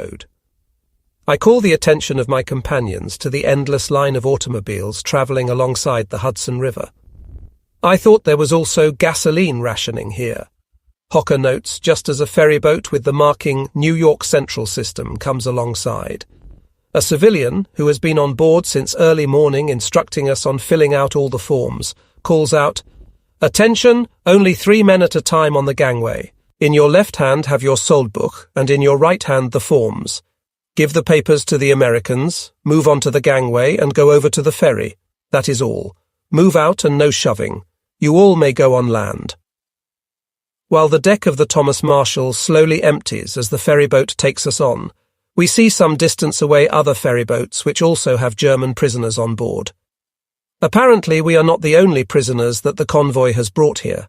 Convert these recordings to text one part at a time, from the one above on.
road. I call the attention of my companions to the endless line of automobiles travelling alongside the Hudson River. I thought there was also gasoline rationing here. Hocker notes just as a ferryboat with the marking New York Central System comes alongside. A civilian, who has been on board since early morning instructing us on filling out all the forms, calls out, "Attention, only 3 men at a time on the gangway. In your left hand have your soldbuch, and in your right hand the forms. Give the papers to the Americans, move on to the gangway and go over to the ferry. That is all. Move out and no shoving. You all may go on land." While the deck of the Thomas Marshall slowly empties as the ferryboat takes us on, we see some distance away other ferryboats which also have German prisoners on board. Apparently we are not the only prisoners that the convoy has brought here.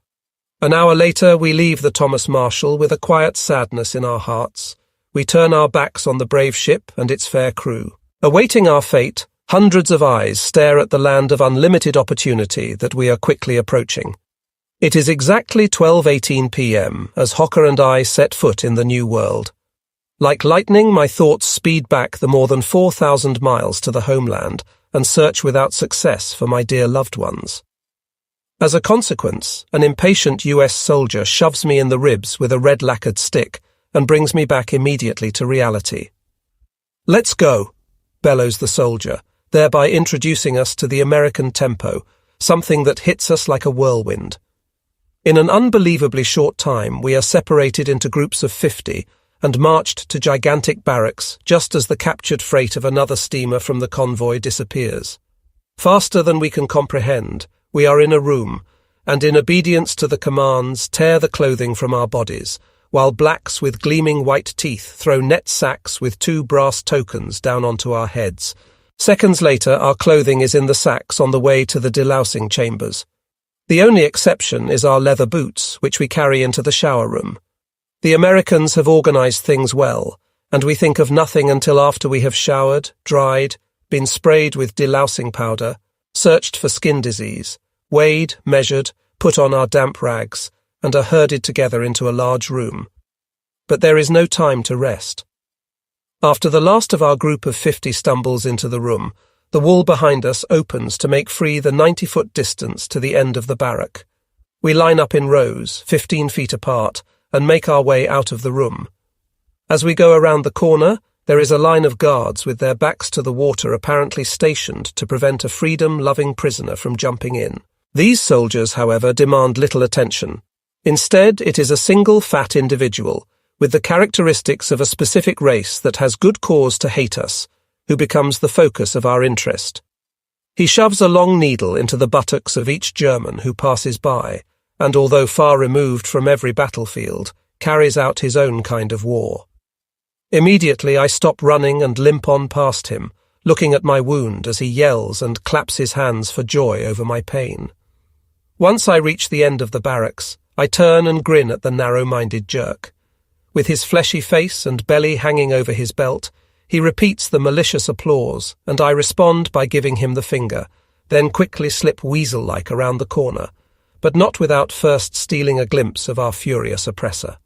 An hour later we leave the Thomas Marshall with a quiet sadness in our hearts. We turn our backs on the brave ship and its fair crew. Awaiting our fate, hundreds of eyes stare at the land of unlimited opportunity that we are quickly approaching. It is exactly 12:18 p.m. as Hocker and I set foot in the new world. Like lightning, my thoughts speed back the more than 4,000 miles to the homeland and search without success for my dear loved ones. As a consequence, an impatient US soldier shoves me in the ribs with a red-lacquered stick and brings me back immediately to reality. "Let's go," bellows the soldier, thereby introducing us to the American tempo, something that hits us like a whirlwind. In an unbelievably short time, we are separated into groups of 50 and marched to gigantic barracks just as the captured freight of another steamer from the convoy disappears. Faster than we can comprehend, we are in a room, and in obedience to the commands, tear the clothing from our bodies, while blacks with gleaming white teeth throw net sacks with 2 brass tokens down onto our heads. Seconds later, our clothing is in the sacks on the way to the delousing chambers. The only exception is our leather boots, which we carry into the shower room. The Americans have organized things well, and we think of nothing until after we have showered, dried, been sprayed with delousing powder, searched for skin disease, weighed, measured, put on our damp rags, and are herded together into a large room. But there is no time to rest. After the last of our group of 50 stumbles into the room, the wall behind us opens to make free the 90-foot distance to the end of the barrack. We line up in rows, 15 feet apart, and make our way out of the room. As we go around the corner, there is a line of guards with their backs to the water apparently stationed to prevent a freedom-loving prisoner from jumping in. These soldiers, however, demand little attention. Instead, it is a single fat individual, with the characteristics of a specific race that has good cause to hate us, who becomes the focus of our interest. He shoves a long needle into the buttocks of each German who passes by, and although far removed from every battlefield, carries out his own kind of war. Immediately I stop running and limp on past him, looking at my wound as he yells and claps his hands for joy over my pain. Once I reach the end of the barracks, I turn and grin at the narrow-minded jerk. With his fleshy face and belly hanging over his belt, he repeats the malicious applause, and I respond by giving him the finger, then quickly slip weasel-like around the corner, but not without first stealing a glimpse of our furious oppressor.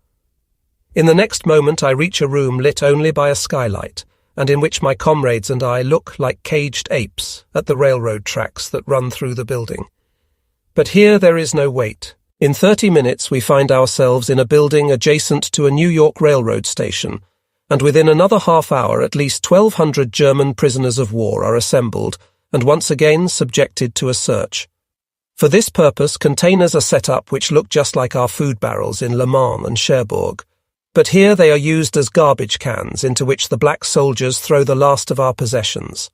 In the next moment I reach a room lit only by a skylight, and in which my comrades and I look like caged apes at the railroad tracks that run through the building. But here there is no wait. In 30 minutes we find ourselves in a building adjacent to a New York railroad station, and within another half hour at least 1,200 German prisoners of war are assembled and once again subjected to a search. For this purpose, containers are set up which look just like our food barrels in Le Mans and Cherbourg, but here they are used as garbage cans into which the black soldiers throw the last of our possessions.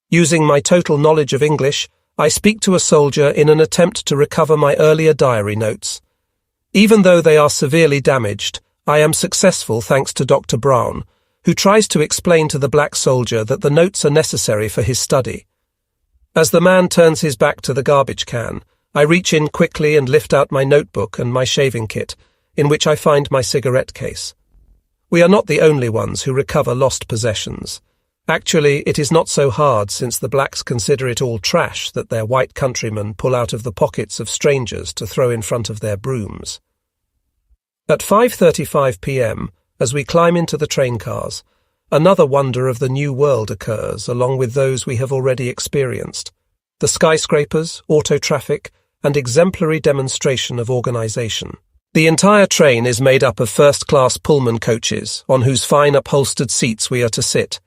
Using my total knowledge of English, I speak to a soldier in an attempt to recover my earlier diary notes. Even though they are severely damaged, I am successful thanks to Dr. Brown, who tries to explain to the black soldier that the notes are necessary for his study. As the man turns his back to the garbage can, I reach in quickly and lift out my notebook and my shaving kit, in which I find my cigarette case. We are not the only ones who recover lost possessions. Actually, it is not so hard since the blacks consider it all trash that their white countrymen pull out of the pockets of strangers to throw in front of their brooms. At 5:35 p.m., as we climb into the train cars, Another wonder of the new world occurs, along with those we have already experienced. The skyscrapers, auto traffic, and exemplary demonstration of organisation. The entire train is made up of first-class Pullman coaches, on whose fine upholstered seats we are to sit.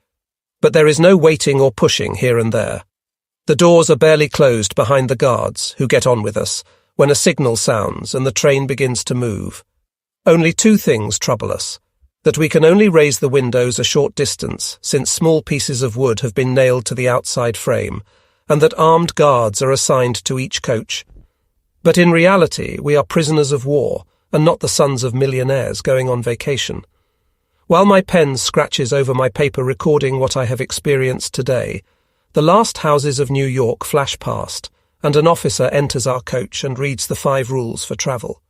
But there is no waiting or pushing here and there. The doors are barely closed behind the guards, who get on with us, when a signal sounds and the train begins to move. Only two things trouble us: that we can only raise the windows a short distance, since small pieces of wood have been nailed to the outside frame, and that armed guards are assigned to each coach. But in reality, we are prisoners of war, and not the sons of millionaires going on vacation. While my pen scratches over my paper recording what I have experienced today, the last houses of New York flash past, and an officer enters our coach and reads the 5 rules for travel.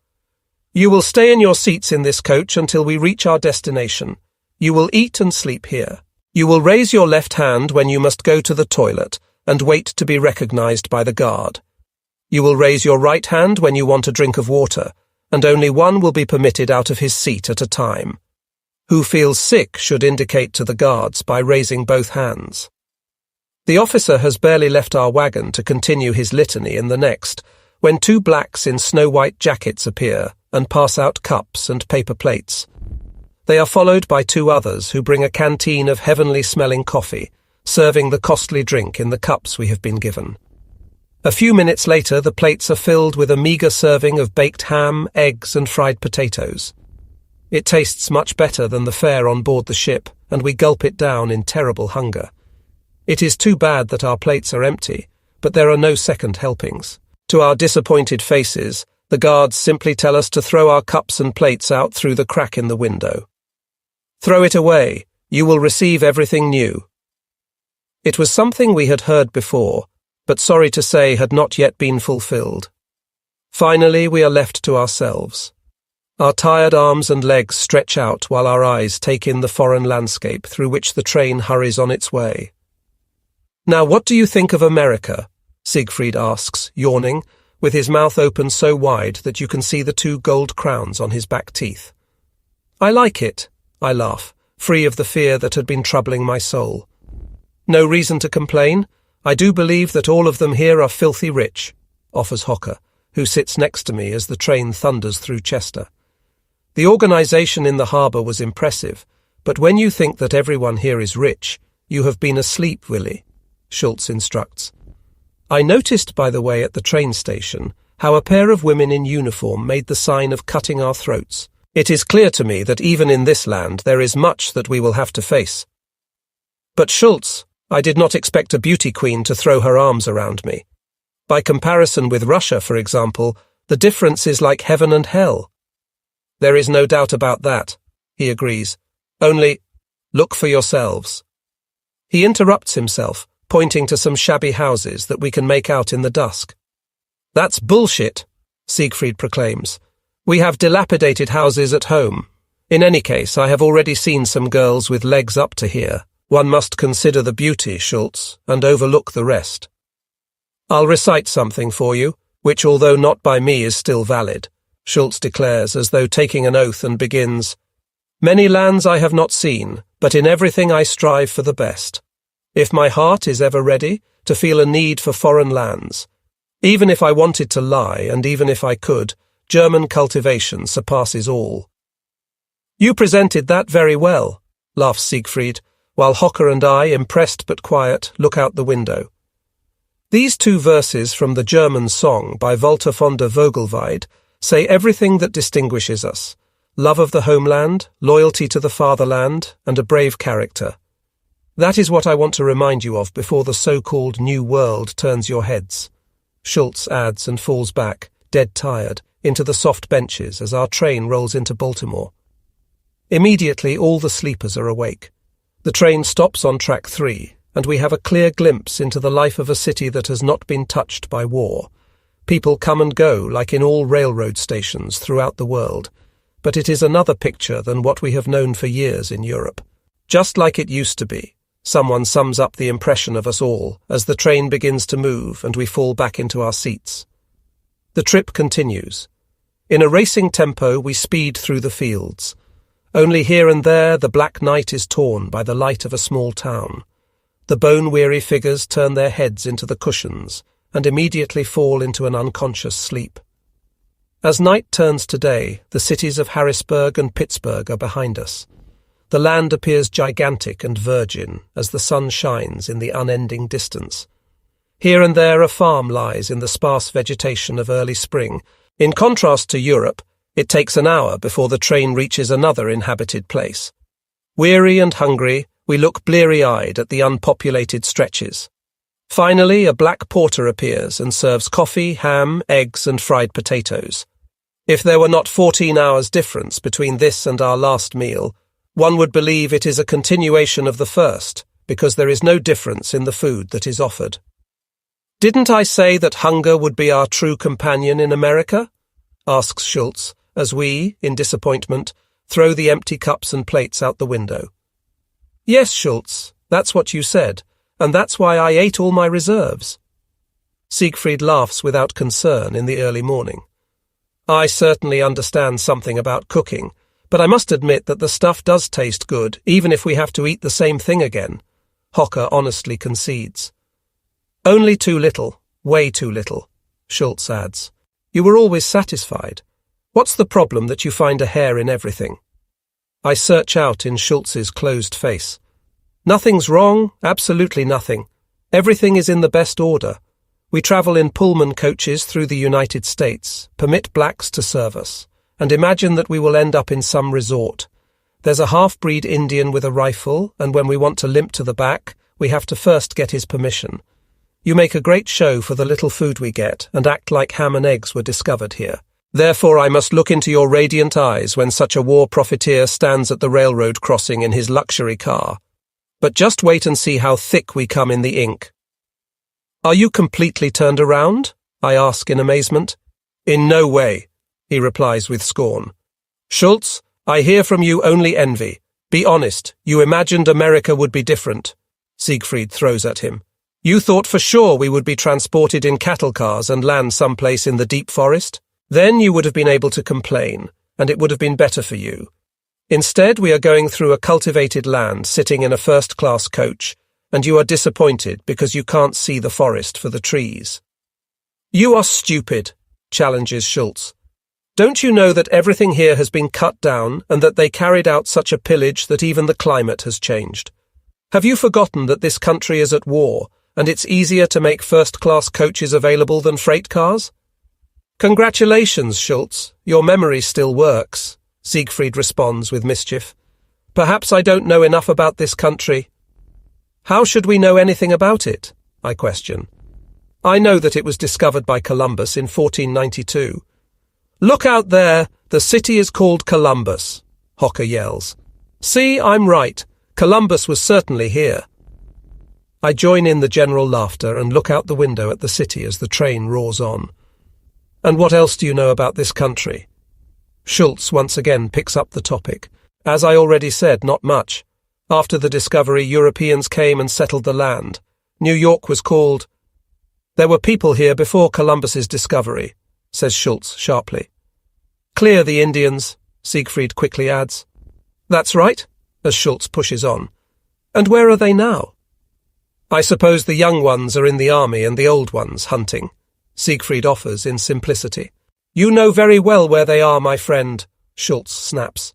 You will stay in your seats in this coach until we reach our destination. You will eat and sleep here. You will raise your left hand when you must go to the toilet, and wait to be recognized by the guard. You will raise your right hand when you want a drink of water, and only one will be permitted out of his seat at a time. Who feels sick should indicate to the guards by raising both hands. The officer has barely left our wagon to continue his litany in the next, when 2 blacks in snow-white jackets appear and pass out cups and paper plates. They are followed by 2 others who bring a canteen of heavenly-smelling coffee, serving the costly drink in the cups we have been given. A few minutes later, the plates are filled with a meagre serving of baked ham, eggs, and fried potatoes. It tastes much better than the fare on board the ship, and we gulp it down in terrible hunger. It is too bad that our plates are empty, but there are no second helpings. To our disappointed faces, the guards simply tell us to throw our cups and plates out through the crack in the window. Throw it away. You will receive everything new. It was something we had heard before, but sorry to say had not yet been fulfilled. Finally, we are left to ourselves. Our tired arms and legs stretch out while our eyes take in the foreign landscape through which the train hurries on its way. Now, what do you think of America? Siegfried asks, yawning, with his mouth open so wide that you can see the 2 gold crowns on his back teeth. I like it, I laugh, free of the fear that had been troubling my soul. No reason to complain. I do believe that all of them here are filthy rich, offers Hocker, who sits next to me as the train thunders through Chester. The organisation in the harbour was impressive, but when you think that everyone here is rich, you have been asleep, Willie, Schultz instructs. I noticed, by the way, at the train station, how a pair of women in uniform made the sign of cutting our throats. It is clear to me that even in this land there is much that we will have to face. But Schultz, I did not expect a beauty queen to throw her arms around me. By comparison with Russia, for example, the difference is like heaven and hell. There is no doubt about that, he agrees. Only, look for yourselves. He interrupts himself, pointing to some shabby houses that we can make out in the dusk. That's bullshit, Siegfried proclaims. We have dilapidated houses at home. In any case, I have already seen some girls with legs up to here. One must consider the beauty, Schultz, and overlook the rest. I'll recite something for you, which, although not by me, is still valid, Schultz declares, as though taking an oath, and begins, Many lands I have not seen, but in everything I strive for the best. If my heart is ever ready to feel a need for foreign lands, even if I wanted to lie, and even if I could, German cultivation surpasses all. You presented that very well, laughs Siegfried, while Hocker and I, impressed but quiet, look out the window. These 2 verses from the German song by Walter von der Vogelweide say everything that distinguishes us: love of the homeland, loyalty to the fatherland, and a brave character. That is what I want to remind you of before the so-called New World turns your heads. Schultz adds and falls back, dead tired, into the soft benches as our train rolls into Baltimore. Immediately all the sleepers are awake. The train stops on track 3, and we have a clear glimpse into the life of a city that has not been touched by war. People come and go, like in all railroad stations throughout the world, but it is another picture than what we have known for years in Europe. Just like it used to be, someone sums up the impression of us all as the train begins to move and we fall back into our seats. The trip continues. In a racing tempo, we speed through the fields. Only here and there the black night is torn by the light of a small town. The bone-weary figures turn their heads into the cushions and immediately fall into an unconscious sleep. As night turns to day, the cities of Harrisburg and Pittsburgh are behind us. The land appears gigantic and virgin as the sun shines in the unending distance. Here and there a farm lies in the sparse vegetation of early spring. In contrast to Europe, it takes an hour before the train reaches another inhabited place. Weary and hungry, we look bleary-eyed at the unpopulated stretches. Finally, a black porter appears and serves coffee, ham, eggs, and fried potatoes. If there were not 14 hours difference between this and our last meal, one would believe it is a continuation of the first, because there is no difference in the food that is offered. Didn't I say that hunger would be our true companion in America? Asks Schultz, as we, in disappointment, throw the empty cups and plates out the window. Yes, Schultz, that's what you said, and that's why I ate all my reserves. Siegfried laughs without concern in the early morning. I certainly understand something about cooking, but I must admit that the stuff does taste good, even if we have to eat the same thing again, Hocker honestly concedes. Only too little, way too little, Schultz adds. You were always satisfied. What's the problem that you find a hair in everything? I search out in Schultz's closed face. Nothing's wrong, absolutely nothing. Everything is in the best order. We travel in Pullman coaches through the United States, permit blacks to serve us, and imagine that we will end up in some resort. There's a half-breed Indian with a rifle, and when we want to limp to the back, we have to first get his permission. You make a great show for the little food we get, and act like ham and eggs were discovered here. Therefore I must look into your radiant eyes when such a war profiteer stands at the railroad crossing in his luxury car. But just wait and see how thick we come in the ink. Are you completely turned around? I ask in amazement. In no way, he replies with scorn. Schultz, I hear from you only envy. Be honest, you imagined America would be different. Siegfried throws at him. You thought for sure we would be transported in cattle cars and land someplace in the deep forest? Then you would have been able to complain, and it would have been better for you. Instead, we are going through a cultivated land, sitting in a first-class coach, and you are disappointed because you can't see the forest for the trees. You are stupid, challenges Schultz. Don't you know that everything here has been cut down and that they carried out such a pillage that even the climate has changed? Have you forgotten that this country is at war, and it's easier to make first-class coaches available than freight cars? Congratulations, Schultz. Your memory still works, Siegfried responds with mischief. Perhaps I don't know enough about this country. How should we know anything about it? I question. I know that it was discovered by Columbus in 1492. Look out there, the city is called Columbus, Hocker yells. See, I'm right. Columbus was certainly here. I join in the general laughter and look out the window at the city as the train roars on. And what else do you know about this country? Schultz once again picks up the topic. As I already said, not much. After the discovery, Europeans came and settled the land. New York was called... There were people here before Columbus's discovery, says Schultz sharply. Clear the Indians, Siegfried quickly adds. That's right, as Schultz pushes on. And where are they now? I suppose the young ones are in the army and the old ones hunting, Siegfried offers in simplicity. You know very well where they are, my friend, Schultz snaps.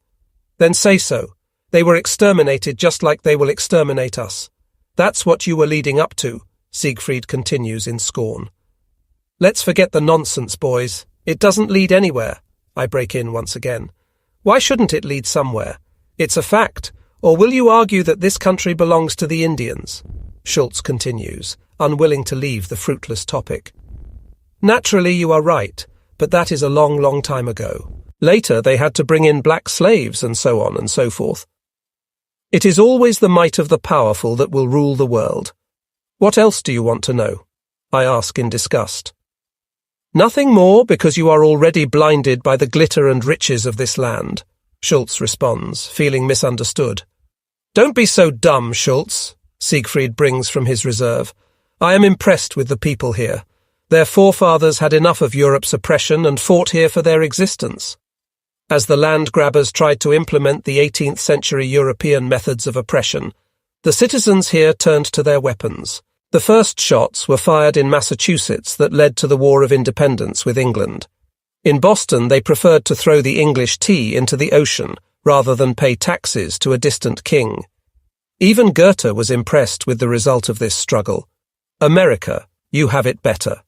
Then say so. They were exterminated just like they will exterminate us. That's what you were leading up to, Siegfried continues in scorn. Let's forget the nonsense, boys. It doesn't lead anywhere, I break in once again. Why shouldn't it lead somewhere? It's a fact. Or will you argue that this country belongs to the Indians? Schultz continues, unwilling to leave the fruitless topic. Naturally, you are right, but that is a long, long time ago. Later, they had to bring in black slaves and so on and so forth. It is always the might of the powerful that will rule the world. What else do you want to know? I ask in disgust. Nothing more, because you are already blinded by the glitter and riches of this land, Schultz responds, feeling misunderstood. Don't be so dumb, Schultz, Siegfried brings from his reserve. I am impressed with the people here. Their forefathers had enough of Europe's oppression and fought here for their existence. As the land grabbers tried to implement the 18th century European methods of oppression, the citizens here turned to their weapons. The first shots were fired in Massachusetts that led to the War of Independence with England. In Boston, they preferred to throw the English tea into the ocean rather than pay taxes to a distant king. Even Goethe was impressed with the result of this struggle. America, you have it better.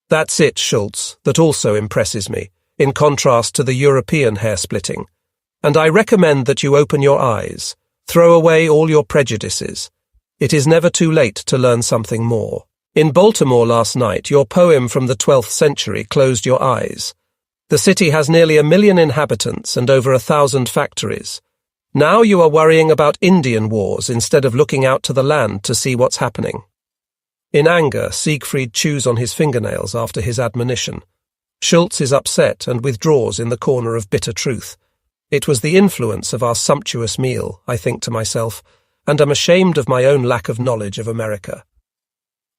That's it, Schultz, that also impresses me, in contrast to the European hair-splitting. And I recommend that you open your eyes, throw away all your prejudices. It is never too late to learn something more. In Baltimore last night, your poem from the 12th century closed your eyes. The city has nearly 1 million inhabitants and over 1,000 factories. Now you are worrying about Indian wars instead of looking out to the land to see what's happening. In anger, Siegfried chews on his fingernails after his admonition. Schultz is upset and withdraws in the corner of bitter truth. It was the influence of our sumptuous meal, I think to myself, and am ashamed of my own lack of knowledge of America.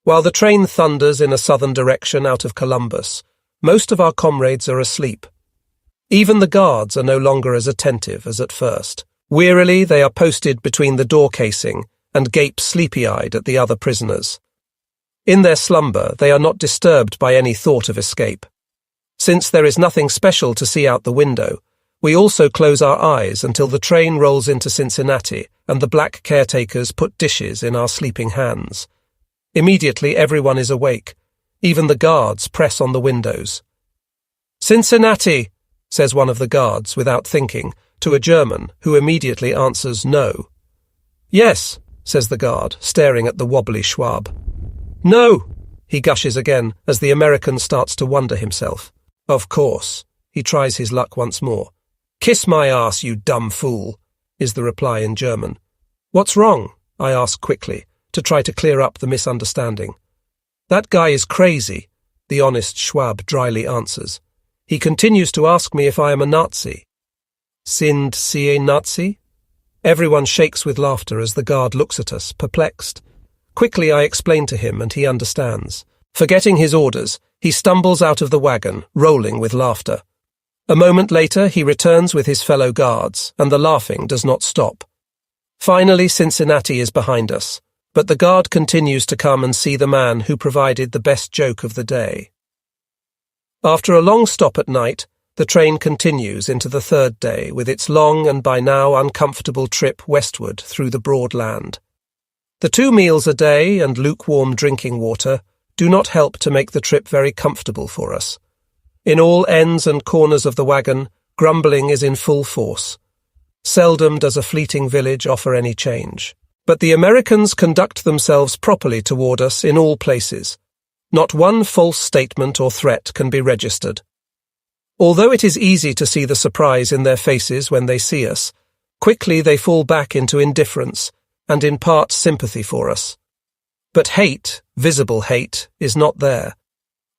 While the train thunders in a southern direction out of Columbus, most of our comrades are asleep. Even the guards are no longer as attentive as at first. Wearily, they are posted between the door casing and gape sleepy-eyed at the other prisoners. In their slumber, they are not disturbed by any thought of escape. Since there is nothing special to see out the window, we also close our eyes until the train rolls into Cincinnati and the black caretakers put dishes in our sleeping hands. Immediately everyone is awake. Even the guards press on the windows. "Cincinnati," says one of the guards without thinking, to a German who immediately answers no. "Yes," says the guard, staring at the wobbly Schwab. "No," he gushes again as the American starts to wonder himself. "Of course." He tries his luck once more. "Kiss my ass, you dumb fool," is the reply in German. "What's wrong?" I ask quickly, to try to clear up the misunderstanding. "That guy is crazy," the honest Schwab dryly answers. He continues to ask me if I am a Nazi. "Sind Sie ein Nazi?" Everyone shakes with laughter as the guard looks at us, perplexed. Quickly I explain to him and he understands. Forgetting his orders, he stumbles out of the wagon, rolling with laughter. A moment later, he returns with his fellow guards, and the laughing does not stop. Finally, Cincinnati is behind us, but the guard continues to come and see the man who provided the best joke of the day. After a long stop at night, the train continues into the third day with its long and by now uncomfortable trip westward through the broad land. The 2 meals a day and lukewarm drinking water do not help to make the trip very comfortable for us. In all ends and corners of the wagon, grumbling is in full force. Seldom does a fleeting village offer any change. But the Americans conduct themselves properly toward us in all places. Not one false statement or threat can be registered. Although it is easy to see the surprise in their faces when they see us, quickly they fall back into indifference and in part sympathy for us. But hate, visible hate, is not there.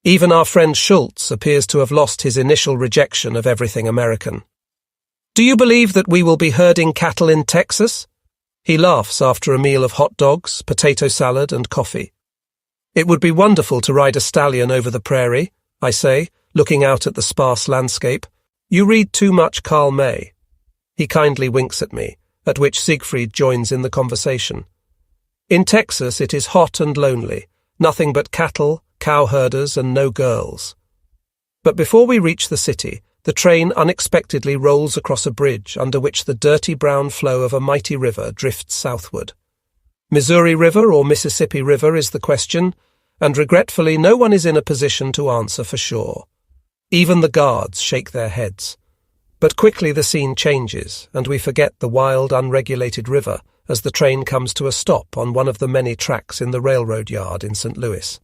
Even our friend Schultz appears to have lost his initial rejection of everything American. "Do you believe that we will be herding cattle in Texas?" He laughs after a meal of hot dogs, potato salad, and coffee. "It would be wonderful to ride a stallion over the prairie," I say, looking out at the sparse landscape. "You read too much Karl May." He kindly winks at me, at which Siegfried joins in the conversation. In Texas it is hot and lonely, nothing but cattle, cow herders, and no girls. But before we reach the city, the train unexpectedly rolls across a bridge under which the dirty brown flow of a mighty river drifts southward. Missouri River or Mississippi River is the question, and regretfully no one is in a position to answer for sure. Even the guards shake their heads. But quickly the scene changes, and we forget the wild, unregulated river as the train comes to a stop on one of the many tracks in the railroad yard in St. Louis.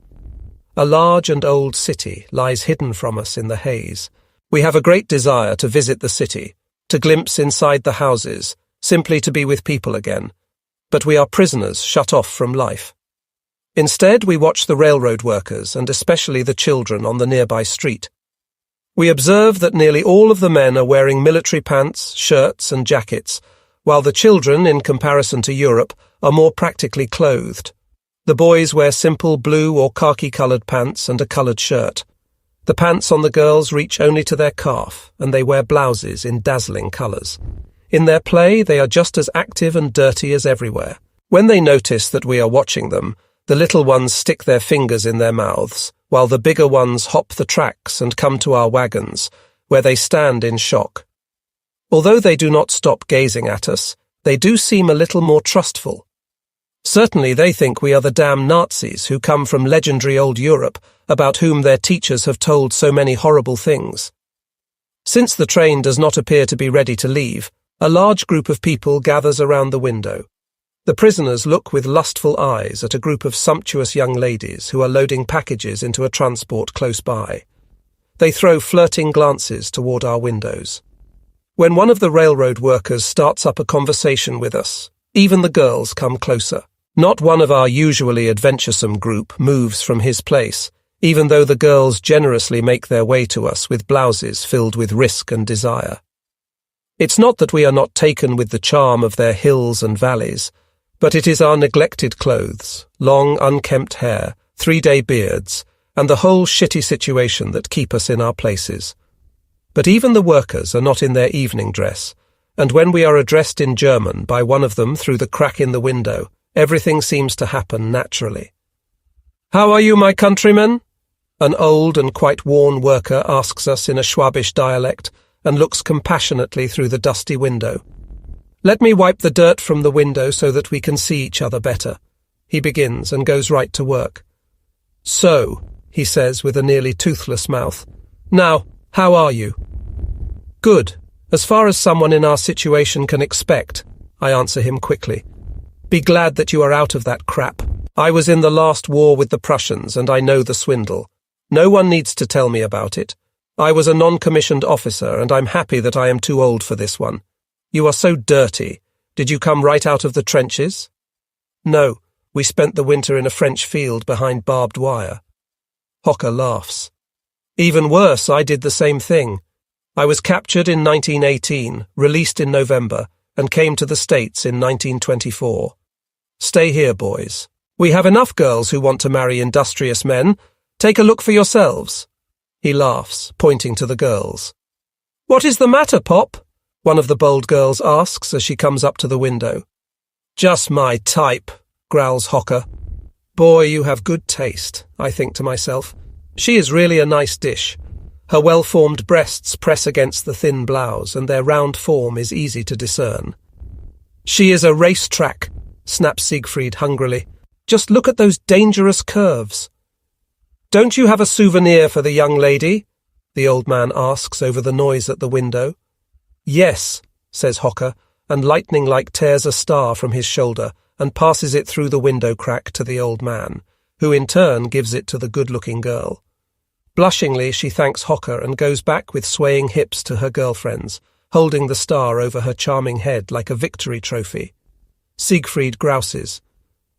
A large and old city lies hidden from us in the haze. We have a great desire to visit the city, to glimpse inside the houses, simply to be with people again. But we are prisoners shut off from life. Instead, we watch the railroad workers and especially the children on the nearby street. We observe that nearly all of the men are wearing military pants, shirts, and jackets, while the children, in comparison to Europe, are more practically clothed. The boys wear simple blue or khaki-coloured pants and a coloured shirt. The pants on the girls reach only to their calf, and they wear blouses in dazzling colours. In their play, they are just as active and dirty as everywhere. When they notice that we are watching them, the little ones stick their fingers in their mouths, while the bigger ones hop the tracks and come to our wagons, where they stand in shock. Although they do not stop gazing at us, they do seem a little more trustful. Certainly they think we are the damn Nazis who come from legendary old Europe, about whom their teachers have told so many horrible things. Since the train does not appear to be ready to leave, a large group of people gathers around the window. The prisoners look with lustful eyes at a group of sumptuous young ladies who are loading packages into a transport close by. They throw flirting glances toward our windows. When one of the railroad workers starts up a conversation with us, even the girls come closer. Not one of our usually adventuresome group moves from his place, even though the girls generously make their way to us with blouses filled with risk and desire. It's not that we are not taken with the charm of their hills and valleys, but it is our neglected clothes, long unkempt hair, 3-day beards, and the whole shitty situation that keep us in our places. But even the workers are not in their evening dress, and when we are addressed in German by one of them through the crack in the window, everything seems to happen naturally. "How are you, my countrymen?" An old and quite worn worker asks us in a Schwabish dialect and looks compassionately through the dusty window. "Let me wipe the dirt from the window so that we can see each other better," he begins and goes right to work. "So," he says with a nearly toothless mouth, "now, how are you?" "Good, as far as someone in our situation can expect," I answer him quickly. "Be glad that you are out of that crap. I was in the last war with the Prussians and I know the swindle. No one needs to tell me about it. I was a non-commissioned officer and I'm happy that I am too old for this one. You are so dirty. Did you come right out of the trenches?" "No, we spent the winter in a French field behind barbed wire." Hocker laughs. "Even worse, I did the same thing. I was captured in 1918, released in November, and came to the States in 1924. Stay here, boys. We have enough girls who want to marry industrious men. Take a look for yourselves." He laughs, pointing to the girls. "What is the matter, Pop?" one of the bold girls asks as she comes up to the window. "Just my type," growls Hocker. "Boy, you have good taste," I think to myself. She is really a nice dish. Her well-formed breasts press against the thin blouse, and their round form is easy to discern. "She is a racetrack," snaps Siegfried hungrily. "Just look at those dangerous curves." "Don't you have a souvenir for the young lady?" the old man asks over the noise at the window. "Yes," says Hocker, and lightning-like tears a star from his shoulder and passes it through the window crack to the old man, who in turn gives it to the good-looking girl. Blushingly, she thanks Hocker and goes back with swaying hips to her girlfriends, holding the star over her charming head like a victory trophy. Siegfried grouses.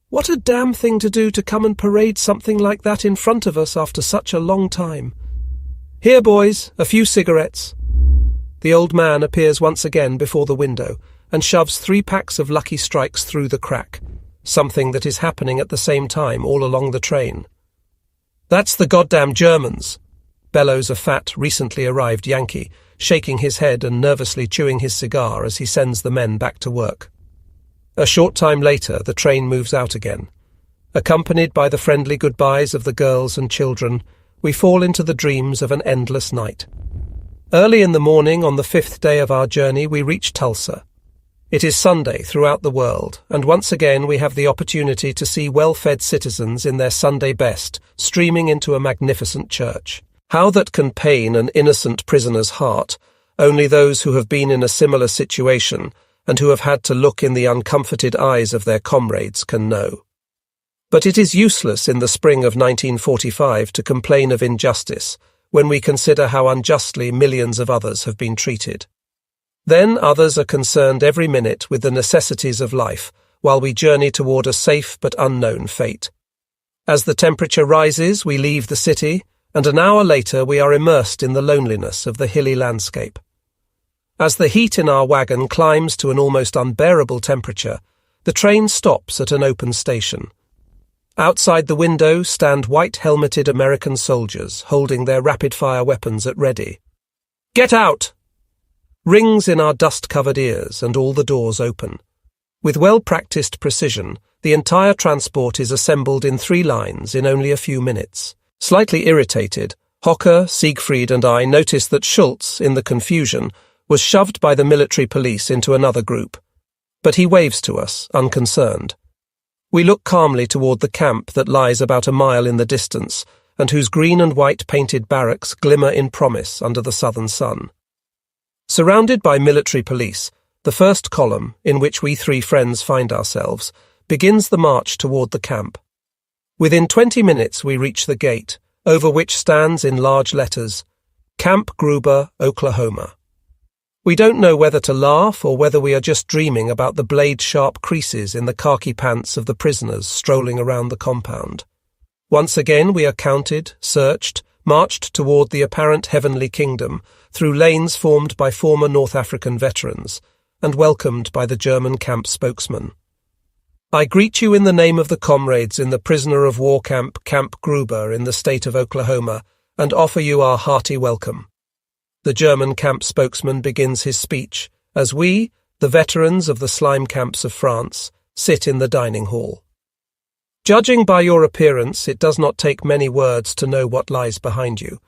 "What a damn thing to do to come and parade something like that in front of us after such a long time. Here, boys, a few cigarettes." The old man appears once again before the window and shoves 3 packs of Lucky Strikes through the crack, something that is happening at the same time all along the train. "That's the goddamn Germans," bellows a fat, recently arrived Yankee, shaking his head and nervously chewing his cigar as he sends the men back to work. A short time later, the train moves out again. Accompanied by the friendly goodbyes of the girls and children, we fall into the dreams of an endless night. Early in the morning on the 5th day of our journey, we reach Tulsa. It is Sunday throughout the world, and once again we have the opportunity to see well-fed citizens in their Sunday best streaming into a magnificent church. How that can pain an innocent prisoner's heart, only those who have been in a similar situation and who have had to look in the uncomforted eyes of their comrades can know. But it is useless in the spring of 1945 to complain of injustice when we consider how unjustly millions of others have been treated. Then others are concerned every minute with the necessities of life while we journey toward a safe but unknown fate. As the temperature rises, we leave the city, and an hour later we are immersed in the loneliness of the hilly landscape. As the heat in our wagon climbs to an almost unbearable temperature, the train stops at an open station. Outside the window stand white-helmeted American soldiers holding their rapid-fire weapons at ready. "Get out!" Rings in our dust-covered ears, and all the doors open. With well-practiced precision, the entire transport is assembled in 3 lines in only a few minutes. Slightly irritated, Hocker, Siegfried and I notice that Schultz, in the confusion, was shoved by the military police into another group. But he waves to us, unconcerned. We look calmly toward the camp that lies about a mile in the distance, and whose green and white painted barracks glimmer in promise under the southern sun. Surrounded by military police, the first column, in which we 3 friends find ourselves, begins the march toward the camp. Within 20 minutes we reach the gate, over which stands in large letters, Camp Gruber, Oklahoma. We don't know whether to laugh or whether we are just dreaming about the blade-sharp creases in the khaki pants of the prisoners strolling around the compound. Once again we are counted, searched, marched toward the apparent heavenly kingdom through lanes formed by former North African veterans, and welcomed by the German camp spokesman. "I greet you in the name of the comrades in the prisoner of war camp, Camp Gruber, in the state of Oklahoma, and offer you our hearty welcome." The German camp spokesman begins his speech, as we, the veterans of the slime camps of France, sit in the dining hall. Judging by your appearance, it does not take many words to know what lies behind you,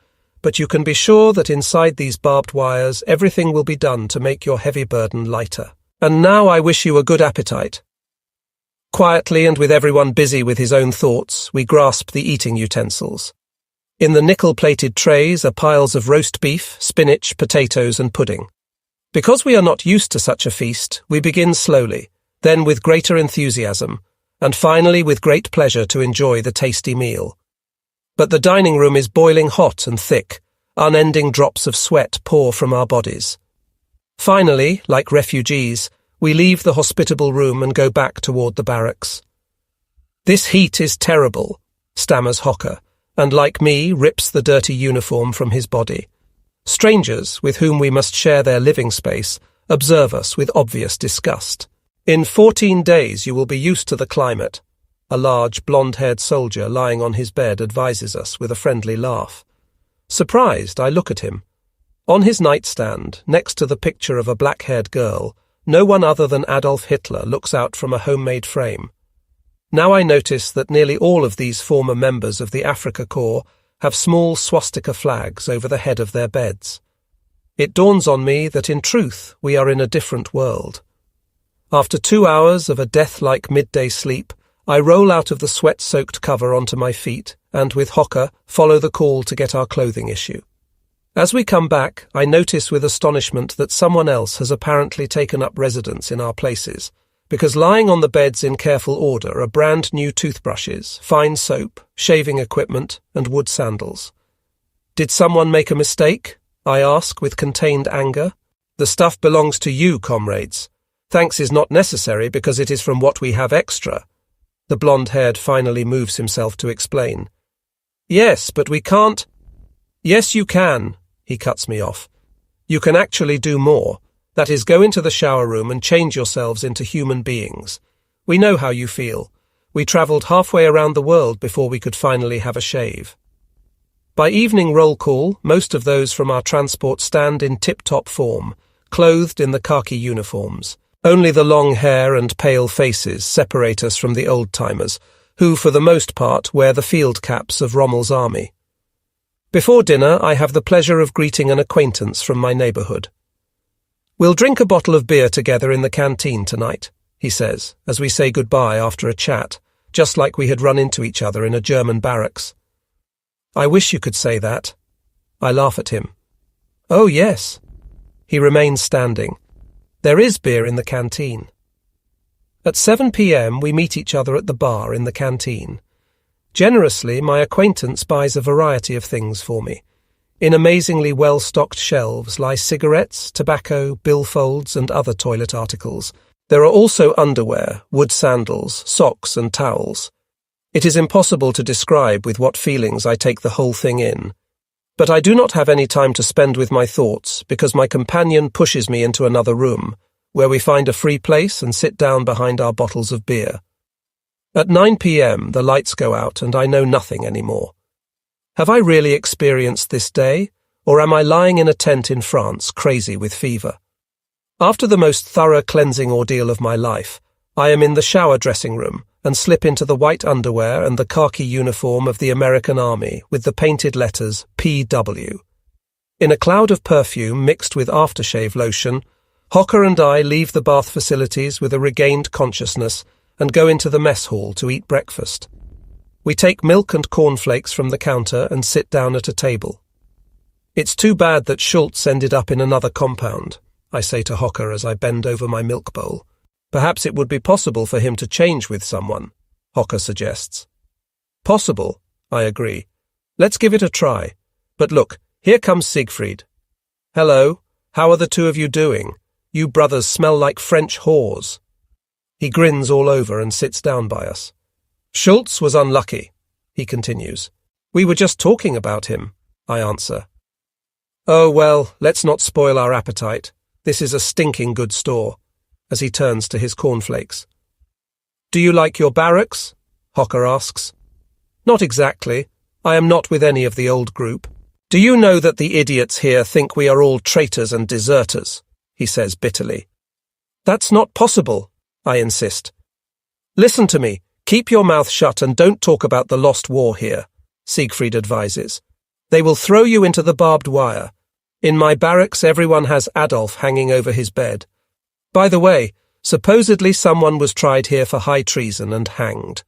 but you can be sure that inside these barbed wires everything will be done to make your heavy burden lighter. And now I wish you a good appetite. Quietly and with everyone busy with his own thoughts, we grasp the eating utensils. In the nickel-plated trays are piles of roast beef, spinach, potatoes and pudding. Because we are not used to such a feast, we begin slowly, then with greater enthusiasm, and finally with great pleasure to enjoy the tasty meal. But the dining room is boiling hot and thick, unending drops of sweat pour from our bodies. Finally, like refugees, we leave the hospitable room and go back toward the barracks. "This heat is terrible," stammers Hocker, and like me rips the dirty uniform from his body. Strangers, with whom we must share their living space, observe us with obvious disgust. "In 14 days you will be used to the climate," a large, blonde-haired soldier lying on his bed advises us with a friendly laugh. Surprised, I look at him. On his nightstand, next to the picture of a black-haired girl, no one other than Adolf Hitler looks out from a homemade frame. Now I notice that nearly all of these former members of the Afrika Korps have small swastika flags over the head of their beds. It dawns on me that in truth we are in a different world. After 2 hours of a death-like midday sleep, I roll out of the sweat-soaked cover onto my feet and, with Hocker, follow the call to get our clothing issue. As we come back, I notice with astonishment that someone else has apparently taken up residence in our places, because lying on the beds in careful order are brand new toothbrushes, fine soap, shaving equipment, and wood sandals. "Did someone make a mistake?" I ask with contained anger. "The stuff belongs to you, comrades. Thanks is not necessary because it is from what we have extra." The blonde-haired finally moves himself to explain. "Yes, but we can't—" "Yes, you can," he cuts me off. "You can actually do more. That is, go into the shower room and change yourselves into human beings. We know how you feel. We travelled halfway around the world before we could finally have a shave." By evening roll call, most of those from our transport stand in tip-top form, clothed in the khaki uniforms. Only the long hair and pale faces separate us from the old-timers, who, for the most part, wear the field caps of Rommel's army. Before dinner, I have the pleasure of greeting an acquaintance from my neighbourhood. "We'll drink a bottle of beer together in the canteen tonight," he says, as we say goodbye after a chat, just like we had run into each other in a German barracks. "I wish you could say that." I laugh at him. "Oh, yes." He remains standing. There is beer in the canteen. At 7 p.m. we meet each other at the bar in the canteen. Generously, my acquaintance buys a variety of things for me. In amazingly well-stocked shelves lie cigarettes, tobacco, billfolds, and other toilet articles. There are also underwear, wood sandals, socks, and towels. It is impossible to describe with what feelings I take the whole thing in. But I do not have any time to spend with my thoughts because my companion pushes me into another room, where we find a free place and sit down behind our bottles of beer. At 9 p.m., the lights go out and I know nothing anymore. Have I really experienced this day, or am I lying in a tent in France, crazy with fever? After the most thorough cleansing ordeal of my life, I am in the shower dressing room and slip into the white underwear and the khaki uniform of the American Army with the painted letters PW. In a cloud of perfume mixed with aftershave lotion, Hocker and I leave the bath facilities with a regained consciousness and go into the mess hall to eat breakfast. We take milk and cornflakes from the counter and sit down at a table. It's too bad that Schultz ended up in another compound, I say to Hocker as I bend over my milk bowl. Perhaps it would be possible for him to change with someone, Hocker suggests. Possible, I agree. Let's give it a try. But look, here comes Siegfried. Hello, how are the two of you doing? You brothers smell like French whores. He grins all over and sits down by us. Schultz was unlucky, he continues. We were just talking about him, I answer. Oh, well, let's not spoil our appetite. This is a stinking good store, as he turns to his cornflakes. Do you like your barracks? Hocker asks. Not exactly. I am not with any of the old group. Do you know that the idiots here think we are all traitors and deserters? He says bitterly. That's not possible, I insist. Listen to me. Keep your mouth shut and don't talk about the lost war here, Siegfried advises. They will throw you into the barbed wire. In my barracks, everyone has Adolf hanging over his bed. By the way, supposedly someone was tried here for high treason and hanged.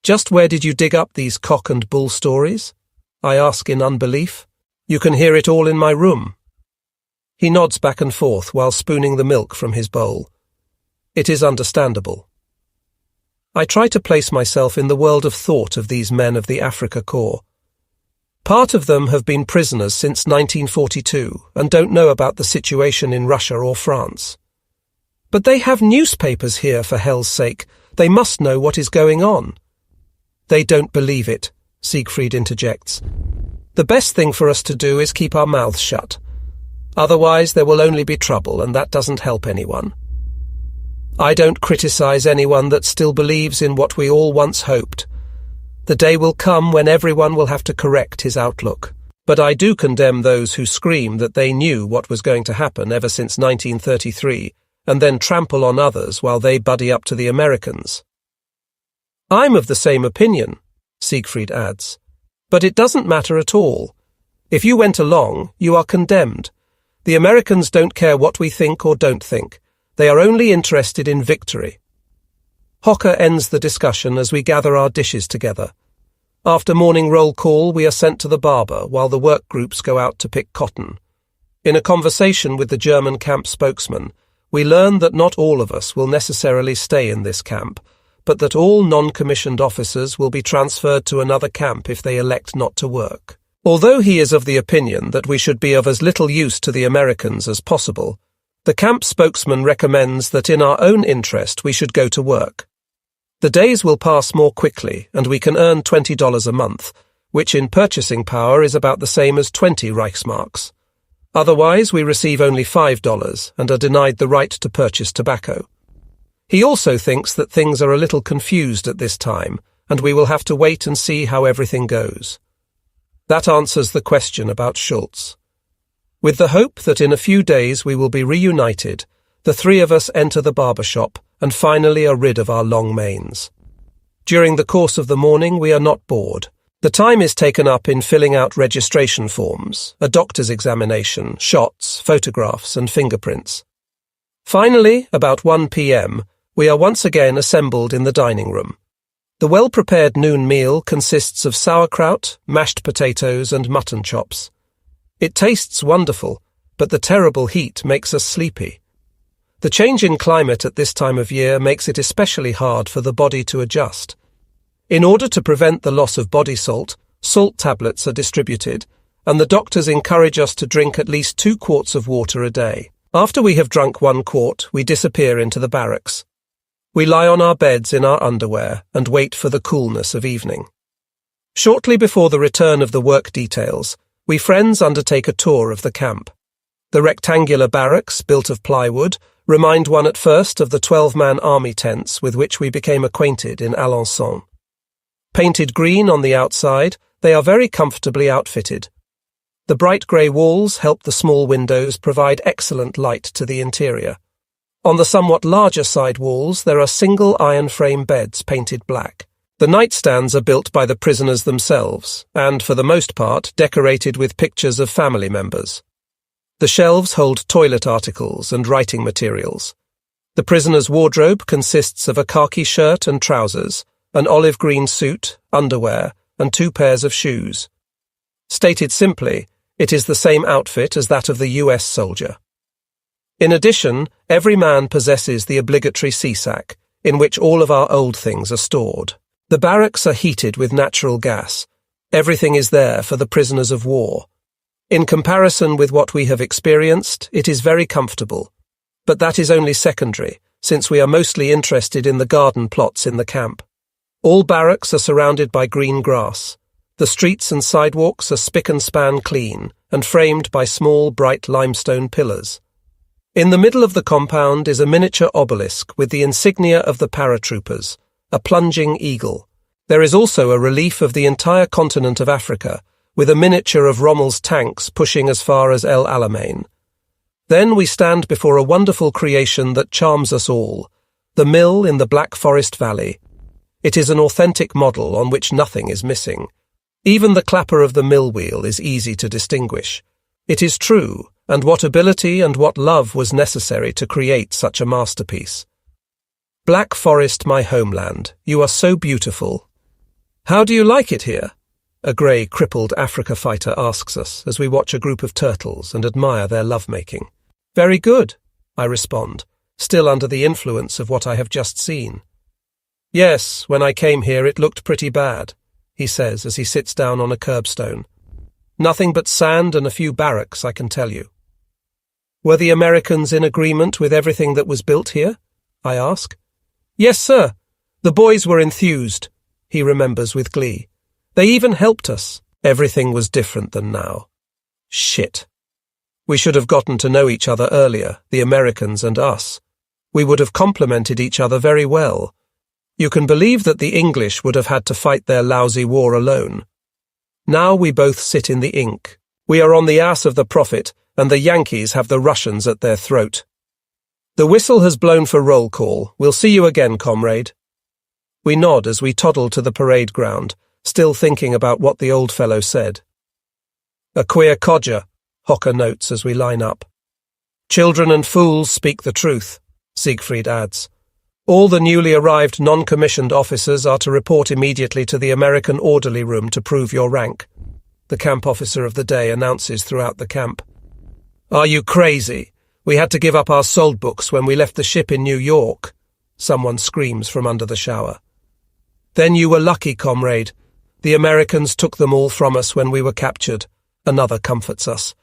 Just where did you dig up these cock and bull stories? I ask in unbelief. You can hear it all in my room. He nods back and forth while spooning the milk from his bowl. It is understandable. I try to place myself in the world of thought of these men of the Afrika Korps. Part of them have been prisoners since 1942 and don't know about the situation in Russia or France. But they have newspapers here, for hell's sake. They must know what is going on. They don't believe it, Siegfried interjects. The best thing for us to do is keep our mouths shut. Otherwise there will only be trouble, and that doesn't help anyone. I don't criticize anyone that still believes in what we all once hoped. The day will come when everyone will have to correct his outlook. But I do condemn those who scream that they knew what was going to happen ever since 1933, and then trample on others while they buddy up to the Americans. I'm of the same opinion, Siegfried adds. But it doesn't matter at all. If you went along, you are condemned. The Americans don't care what we think or don't think. They are only interested in victory. Hocker ends the discussion as we gather our dishes together. After morning roll call, we are sent to the barber while the work groups go out to pick cotton. In a conversation with the German camp spokesman, we learn that not all of us will necessarily stay in this camp, but that all non-commissioned officers will be transferred to another camp if they elect not to work. Although he is of the opinion that we should be of as little use to the Americans as possible, the camp spokesman recommends that in our own interest we should go to work. The days will pass more quickly and we can earn $20 a month, which in purchasing power is about the same as 20 Reichsmarks. Otherwise, we receive only $5 and are denied the right to purchase tobacco. He also thinks that things are a little confused at this time and we will have to wait and see how everything goes. That answers the question about Schultz. With the hope that in a few days we will be reunited, the three of us enter the barber shop and finally are rid of our long manes. During the course of the morning we are not bored. The time is taken up in filling out registration forms, a doctor's examination, shots, photographs and fingerprints. Finally, about 1 p.m., we are once again assembled in the dining room. The well-prepared noon meal consists of sauerkraut, mashed potatoes and mutton chops. It tastes wonderful, but the terrible heat makes us sleepy. The change in climate at this time of year makes it especially hard for the body to adjust. In order to prevent the loss of body salt, salt tablets are distributed, and the doctors encourage us to drink at least 2 quarts of water a day. After we have drunk 1 quart, we disappear into the barracks. We lie on our beds in our underwear and wait for the coolness of evening. Shortly before the return of the work details, we friends undertake a tour of the camp. The rectangular barracks, built of plywood, remind one at first of the 12-man army tents with which we became acquainted in Alençon. Painted green on the outside, they are very comfortably outfitted. The bright grey walls help the small windows provide excellent light to the interior. On the somewhat larger side walls, there are single iron frame beds painted black. The nightstands are built by the prisoners themselves, and, for the most part, decorated with pictures of family members. The shelves hold toilet articles and writing materials. The prisoner's wardrobe consists of a khaki shirt and trousers, an olive green suit, underwear, and 2 pairs of shoes. Stated simply, it is the same outfit as that of the US soldier. In addition, every man possesses the obligatory sea-sack, in which all of our old things are stored. The barracks are heated with natural gas. Everything is there for the prisoners of war. In comparison with what we have experienced, it is very comfortable. But that is only secondary, since we are mostly interested in the garden plots in the camp. All barracks are surrounded by green grass. The streets and sidewalks are spick and span clean and framed by small, bright limestone pillars. In the middle of the compound is a miniature obelisk with the insignia of the paratroopers, a plunging eagle. There is also a relief of the entire continent of Africa, with a miniature of Rommel's tanks pushing as far as El Alamein. Then we stand before a wonderful creation that charms us all, the mill in the Black Forest Valley. It is an authentic model on which nothing is missing. Even the clapper of the mill wheel is easy to distinguish. It is true, and what ability and what love was necessary to create such a masterpiece. Black Forest, my homeland, you are so beautiful. How do you like it here? A grey, crippled Africa fighter asks us as we watch a group of turtles and admire their lovemaking. Very good, I respond, still under the influence of what I have just seen. Yes, when I came here it looked pretty bad, he says as he sits down on a curbstone. Nothing but sand and a few barracks, I can tell you. Were the Americans in agreement with everything that was built here? I ask. Yes, sir. The boys were enthused, he remembers with glee. They even helped us. Everything was different than now. Shit. We should have gotten to know each other earlier, the Americans and us. We would have complemented each other very well. You can believe that the English would have had to fight their lousy war alone. Now we both sit in the ink. We are on the ass of the Prophet, and the Yankees have the Russians at their throat. The whistle has blown for roll call. We'll see you again, comrade. We nod as we toddle to the parade ground, still thinking about what the old fellow said. A queer codger, Hocker notes as we line up. Children and fools speak the truth, Siegfried adds. All the newly arrived non-commissioned officers are to report immediately to the American orderly room to prove your rank, the camp officer of the day announces throughout the camp. Are you crazy? We had to give up our sold books when we left the ship in New York, someone screams from under the shower. Then you were lucky, comrade. The Americans took them all from us when we were captured, another comforts us.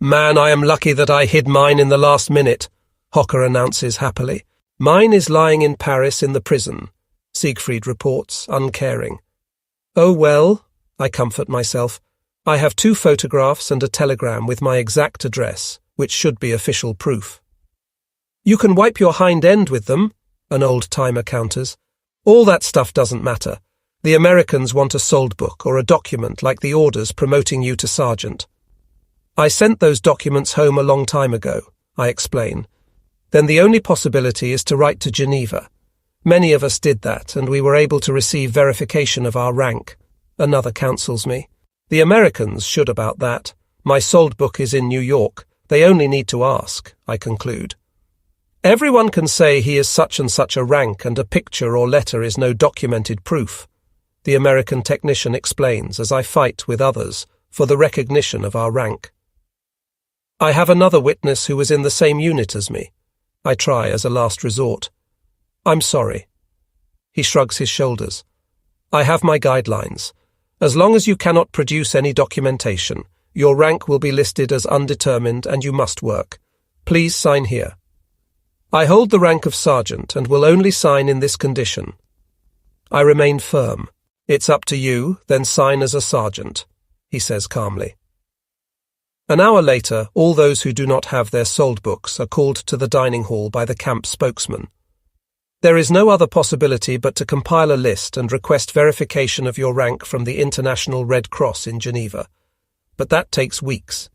Man, I am lucky that I hid mine in the last minute, Hocker announces happily. Mine is lying in Paris in the prison, Siegfried reports, uncaring. Oh well, I comfort myself. I have 2 photographs and a telegram with my exact address, which should be official proof. You can wipe your hind end with them, an old-timer counters. All that stuff doesn't matter. The Americans want a sold book or a document like the orders promoting you to sergeant. I sent those documents home a long time ago, I explain. Then the only possibility is to write to Geneva. Many of us did that, and we were able to receive verification of our rank. Another counsels me. The Americans should about that. My sold book is in New York. They only need to ask, I conclude. Everyone can say he is such and such a rank, and a picture or letter is no documented proof, the American technician explains as I fight with others for the recognition of our rank. I have another witness who was in the same unit as me. I try as a last resort. I'm sorry. He shrugs his shoulders. I have my guidelines. As long as you cannot produce any documentation, your rank will be listed as undetermined and you must work. Please sign here. I hold the rank of sergeant and will only sign in this condition. I remain firm. It's up to you, then sign as a sergeant, he says calmly. An hour later, all those who do not have their sold books are called to the dining hall by the camp spokesman. There is no other possibility but to compile a list and request verification of your rank from the International Red Cross in Geneva. But that takes weeks.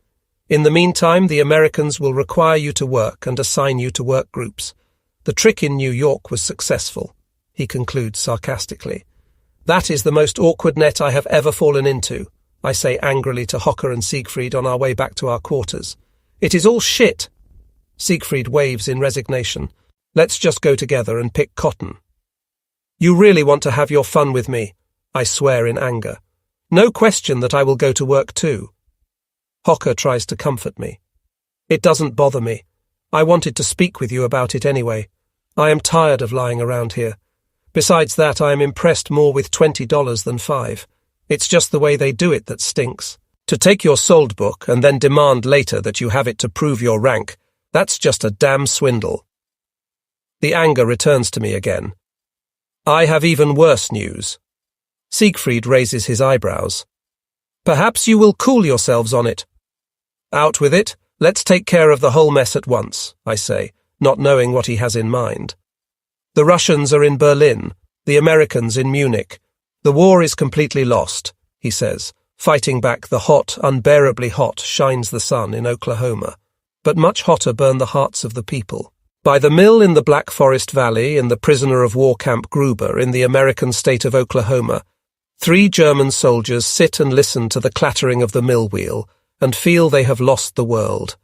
In the meantime, the Americans will require you to work and assign you to work groups. The trick in New York was successful, he concludes sarcastically. That is the most awkward net I have ever fallen into, I say angrily to Hocker and Siegfried on our way back to our quarters. It is all shit. Siegfried waves in resignation. Let's just go together and pick cotton. You really want to have your fun with me, I swear in anger. No question that I will go to work too. Hocker tries to comfort me. It doesn't bother me. I wanted to speak with you about it anyway. I am tired of lying around here. Besides that, I am impressed more with $20 than $5. It's just the way they do it that stinks. To take your sold book and then demand later that you have it to prove your rank, that's just a damn swindle. The anger returns to me again. I have even worse news. Siegfried raises his eyebrows. Perhaps you will cool yourselves on it. Out with it. Let's take care of the whole mess at once, I say, not knowing what he has in mind. The Russians are in Berlin, the Americans in Munich. The war is completely lost, he says, fighting back the hot, unbearably hot shines the sun in Oklahoma. But much hotter burn the hearts of the people. By the mill in the Black Forest Valley, in the prisoner of war camp Gruber in the American state of Oklahoma, 3 German soldiers sit and listen to the clattering of the mill wheel and feel they have lost the world.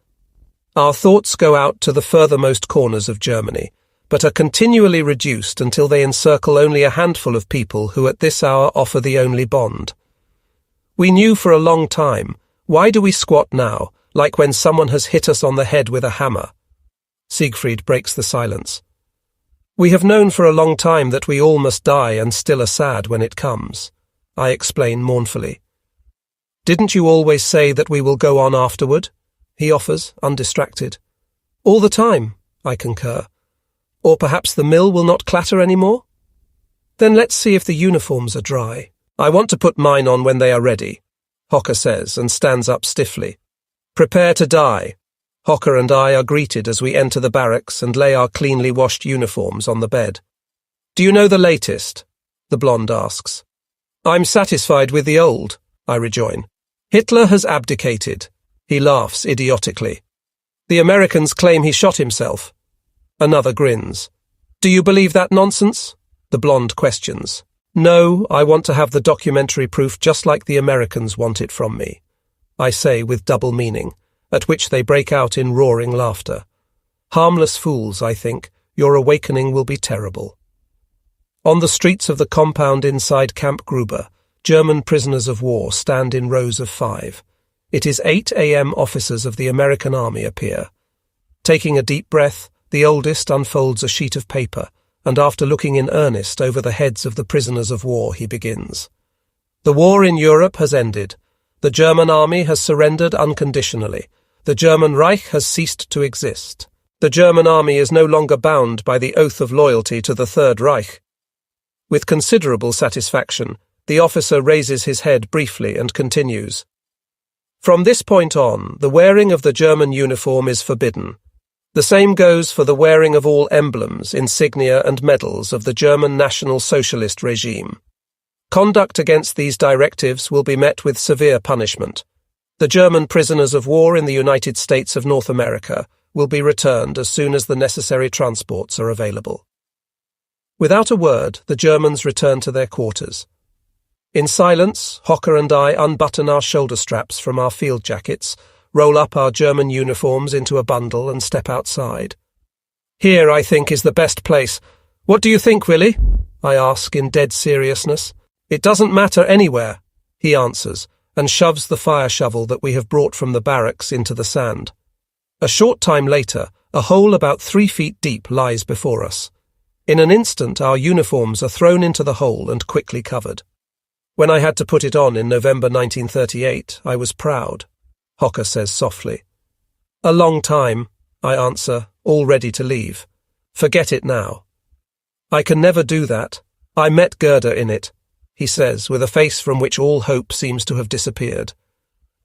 Our thoughts go out to the furthermost corners of Germany, but are continually reduced until they encircle only a handful of people who at this hour offer the only bond. We knew for a long time. Why do we squat now, like when someone has hit us on the head with a hammer? Siegfried breaks the silence. We have known for a long time that we all must die and still are sad when it comes, I explain mournfully. Didn't you always say that we will go on afterward? He offers, undistracted. All the time, I concur. Or perhaps the mill will not clatter any more? Then let's see if the uniforms are dry. I want to put mine on when they are ready, Hocker says and stands up stiffly. Prepare to die. Hocker and I are greeted as we enter the barracks and lay our cleanly washed uniforms on the bed. Do you know the latest? The blonde asks. I'm satisfied with the old, I rejoin. Hitler has abdicated. He laughs idiotically. The Americans claim he shot himself. Another grins. Do you believe that nonsense? The blonde questions. No, I want to have the documentary proof just like the Americans want it from me, I say with double meaning, at which they break out in roaring laughter. Harmless fools, I think. Your awakening will be terrible. On the streets of the compound inside Camp Gruber, German prisoners of war stand in rows of 5. It is 8 a.m. Officers of the American Army appear. Taking a deep breath, the oldest unfolds a sheet of paper, and after looking in earnest over the heads of the prisoners of war, he begins. The war in Europe has ended. The German army has surrendered unconditionally. The German Reich has ceased to exist. The German army is no longer bound by the oath of loyalty to the Third Reich. With considerable satisfaction, the officer raises his head briefly and continues. From this point on, the wearing of the German uniform is forbidden. The same goes for the wearing of all emblems, insignia and medals of the German National Socialist regime. Conduct against these directives will be met with severe punishment. The German prisoners of war in the United States of North America will be returned as soon as the necessary transports are available. Without a word, the Germans return to their quarters. In silence, Hocker and I unbutton our shoulder straps from our field jackets, roll up our German uniforms into a bundle and step outside. Here, I think, is the best place. What do you think, Willie? I ask in dead seriousness. It doesn't matter anywhere, he answers, and shoves the fire shovel that we have brought from the barracks into the sand. A short time later, a hole about 3 feet deep lies before us. In an instant, our uniforms are thrown into the hole and quickly covered. When I had to put it on in November 1938, I was proud, Hocker says softly. A long time, I answer, all ready to leave. Forget it now. I can never do that. I met Gerda in it, he says, with a face from which all hope seems to have disappeared.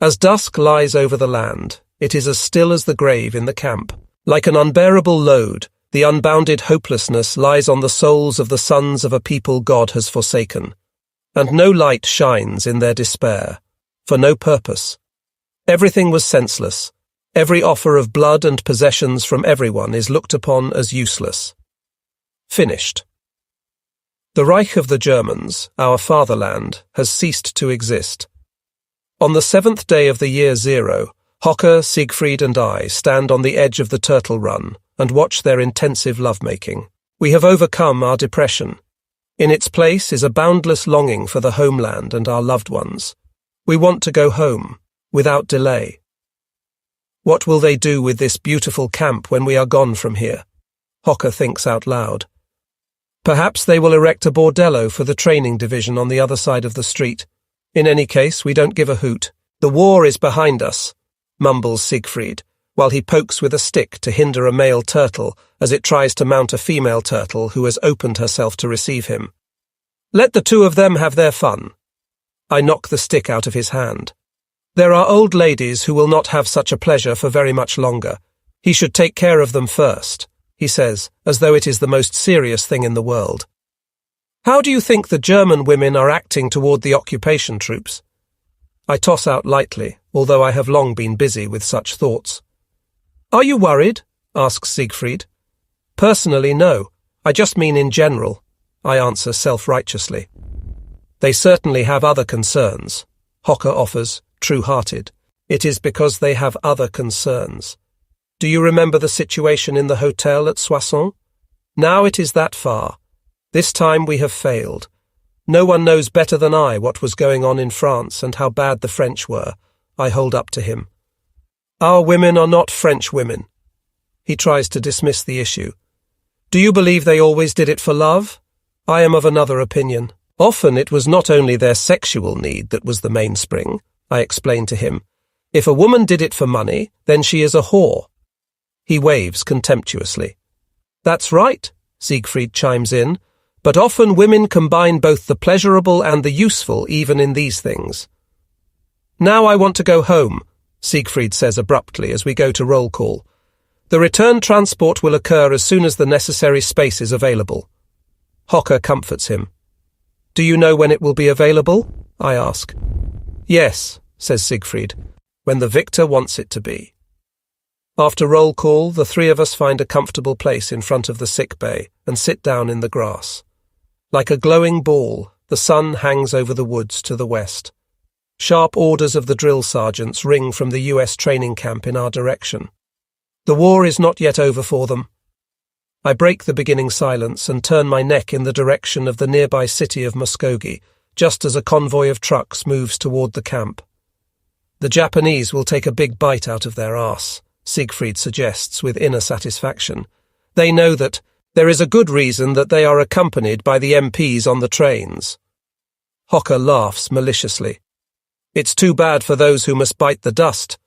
As dusk lies over the land, it is as still as the grave in the camp. Like an unbearable load, the unbounded hopelessness lies on the souls of the sons of a people God has forsaken, and no light shines in their despair, for no purpose. Everything was senseless. Every offer of blood and possessions from everyone is looked upon as useless. Finished. The Reich of the Germans, our fatherland, has ceased to exist. On the 7th day of the year 0, Hocker, Siegfried and I stand on the edge of the Turtle Run and watch their intensive lovemaking. We have overcome our depression. In its place is a boundless longing for the homeland and our loved ones. We want to go home, without delay. What will they do with this beautiful camp when we are gone from here? Hocker thinks out loud. Perhaps they will erect a bordello for the training division on the other side of the street. In any case, we don't give a hoot. The war is behind us, mumbles Siegfried, while he pokes with a stick to hinder a male turtle as it tries to mount a female turtle who has opened herself to receive him. Let the two of them have their fun. I knock the stick out of his hand. There are old ladies who will not have such a pleasure for very much longer. He should take care of them first, he says, as though it is the most serious thing in the world. How do you think the German women are acting toward the occupation troops? I toss out lightly, although I have long been busy with such thoughts. Are you worried? Asks Siegfried. Personally, no. I just mean in general, I answer self-righteously. They certainly have other concerns, Hocker offers, true-hearted. It is because they have other concerns. Do you remember the situation in the hotel at Soissons? Now it is that far. This time we have failed. No one knows better than I what was going on in France and how bad the French were, I hold up to him. Our women are not French women. He tries to dismiss the issue. Do you believe they always did it for love? I am of another opinion. Often it was not only their sexual need that was the mainspring, I explained to him. If a woman did it for money, then she is a whore. He waves contemptuously. That's right, Siegfried chimes in, but often women combine both the pleasurable and the useful even in these things. Now I want to go home, Siegfried says abruptly as we go to roll call. The return transport will occur as soon as the necessary space is available. Hocker comforts him. Do you know when it will be available? I ask. Yes, says Siegfried, when the victor wants it to be. After roll call, the three of us find a comfortable place in front of the sick bay and sit down in the grass. Like a glowing ball, the sun hangs over the woods to the west. Sharp orders of the drill sergeants ring from the US training camp in our direction. The war is not yet over for them. I break the beginning silence and turn my neck in the direction of the nearby city of Muskogee, just as a convoy of trucks moves toward the camp. The Japanese will take a big bite out of their arse, Siegfried suggests with inner satisfaction. They know that there is a good reason that they are accompanied by the MPs on the trains. Hocker laughs maliciously. It's too bad for those who must bite the dust.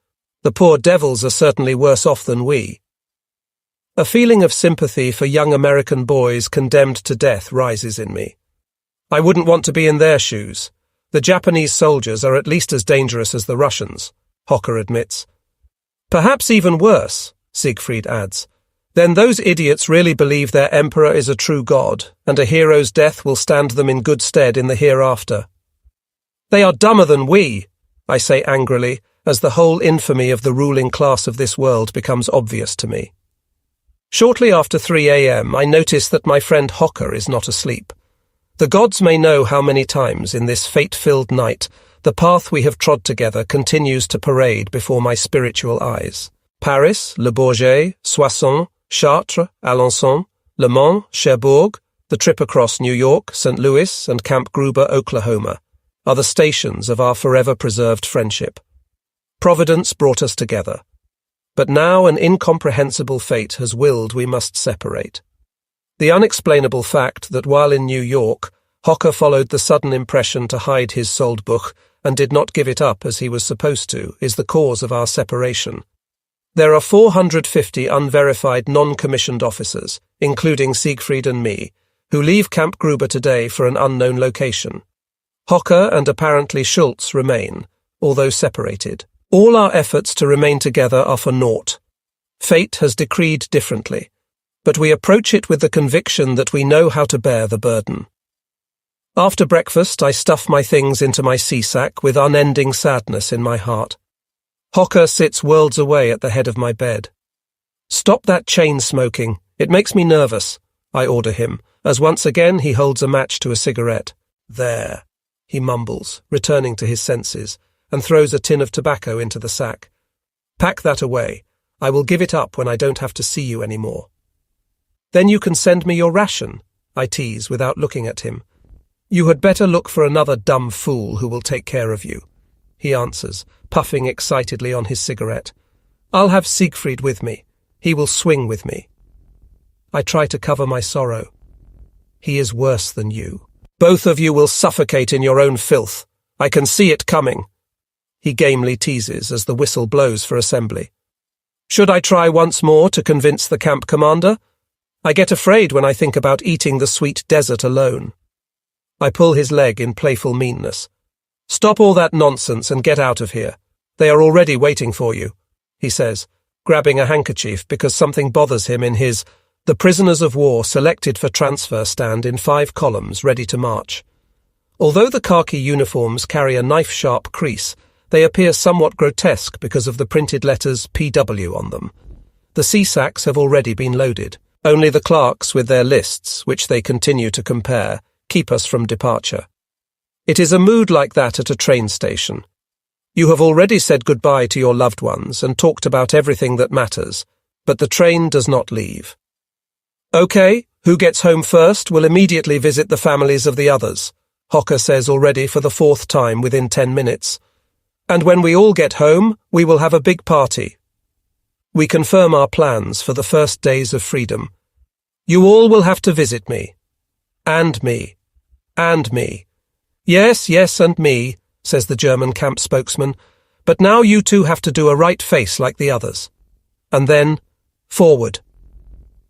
The poor devils are certainly worse off than we. A feeling of sympathy for young American boys condemned to death rises in me. I wouldn't want to be in their shoes. The Japanese soldiers are at least as dangerous as the Russians, Hocker admits. Perhaps even worse, Siegfried adds. Then those idiots really believe their emperor is a true god, and a hero's death will stand them in good stead in the hereafter. They are dumber than we, I say angrily, as the whole infamy of the ruling class of this world becomes obvious to me. Shortly after 3 a.m., I notice that my friend Hocker is not asleep. The gods may know how many times in this fate-filled night the path we have trod together continues to parade before my spiritual eyes. Paris, Le Bourget, Soissons, Chartres, Alençon, Le Mans, Cherbourg, the trip across New York, St. Louis, and Camp Gruber, Oklahoma, are the stations of our forever preserved friendship. Providence brought us together. But now an incomprehensible fate has willed we must separate. The unexplainable fact that while in New York, Hocker followed the sudden impression to hide his sold book and did not give it up as he was supposed to is the cause of our separation. There are 450 unverified non-commissioned officers, including Siegfried and me, who leave Camp Gruber today for an unknown location. Hocker and apparently Schultz remain, although separated. All our efforts to remain together are for naught. Fate has decreed differently, but we approach it with the conviction that we know how to bear the burden. After breakfast, I stuff my things into my sea-sack with unending sadness in my heart. Hocker sits worlds away at the head of my bed. "Stop that chain smoking. It makes me nervous," I order him, as once again he holds a match to a cigarette. "There," he mumbles, returning to his senses, and throws a tin of tobacco into the sack. "Pack that away. I will give it up when I don't have to see you anymore." "Then you can send me your ration," I tease without looking at him. "You had better look for another dumb fool who will take care of you," he answers, puffing excitedly on his cigarette. "I'll have Siegfried with me. He will swing with me." I try to cover my sorrow. "He is worse than you. Both of you will suffocate in your own filth. I can see it coming," he gamely teases as the whistle blows for assembly. Should I try once more to convince the camp commander? I get afraid when I think about eating the sweet desert alone. I pull his leg in playful meanness. "Stop all that nonsense and get out of here. They are already waiting for you," he says, grabbing a handkerchief because something bothers him in his "The Prisoners of War Selected for Transfer" stand in 5 columns, ready to march. Although the khaki uniforms carry a knife-sharp crease, they appear somewhat grotesque because of the printed letters PW on them. The sea-sacks have already been loaded. Only the clerks with their lists, which they continue to compare, keep us from departure. It is a mood like that at a train station. You have already said goodbye to your loved ones and talked about everything that matters, but the train does not leave. "Okay, who gets home first will immediately visit the families of the others," Hocker says already for the 4th time within 10 minutes. "And when we all get home, we will have a big party." We confirm our plans for the first days of freedom. "You all will have to visit me. And me. And me. Yes, yes, and me," says the German camp spokesman. "But now you two have to do a right face like the others. And then, forward."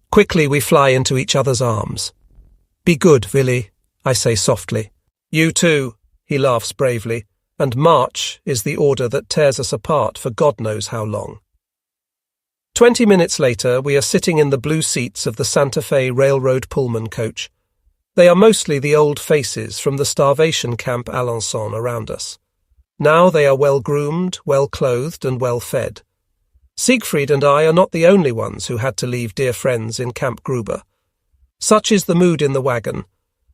Quickly we fly into each other's arms. "Be good, Willy," I say softly. "You too," he laughs bravely, and march is the order that tears us apart for God knows how long. 20 minutes later, we are sitting in the blue seats of the Santa Fe Railroad Pullman coach. They are mostly the old faces from the starvation camp Alençon around us. Now they are well-groomed, well-clothed, and well-fed. Siegfried and I are not the only ones who had to leave dear friends in Camp Gruber. Such is the mood in the wagon,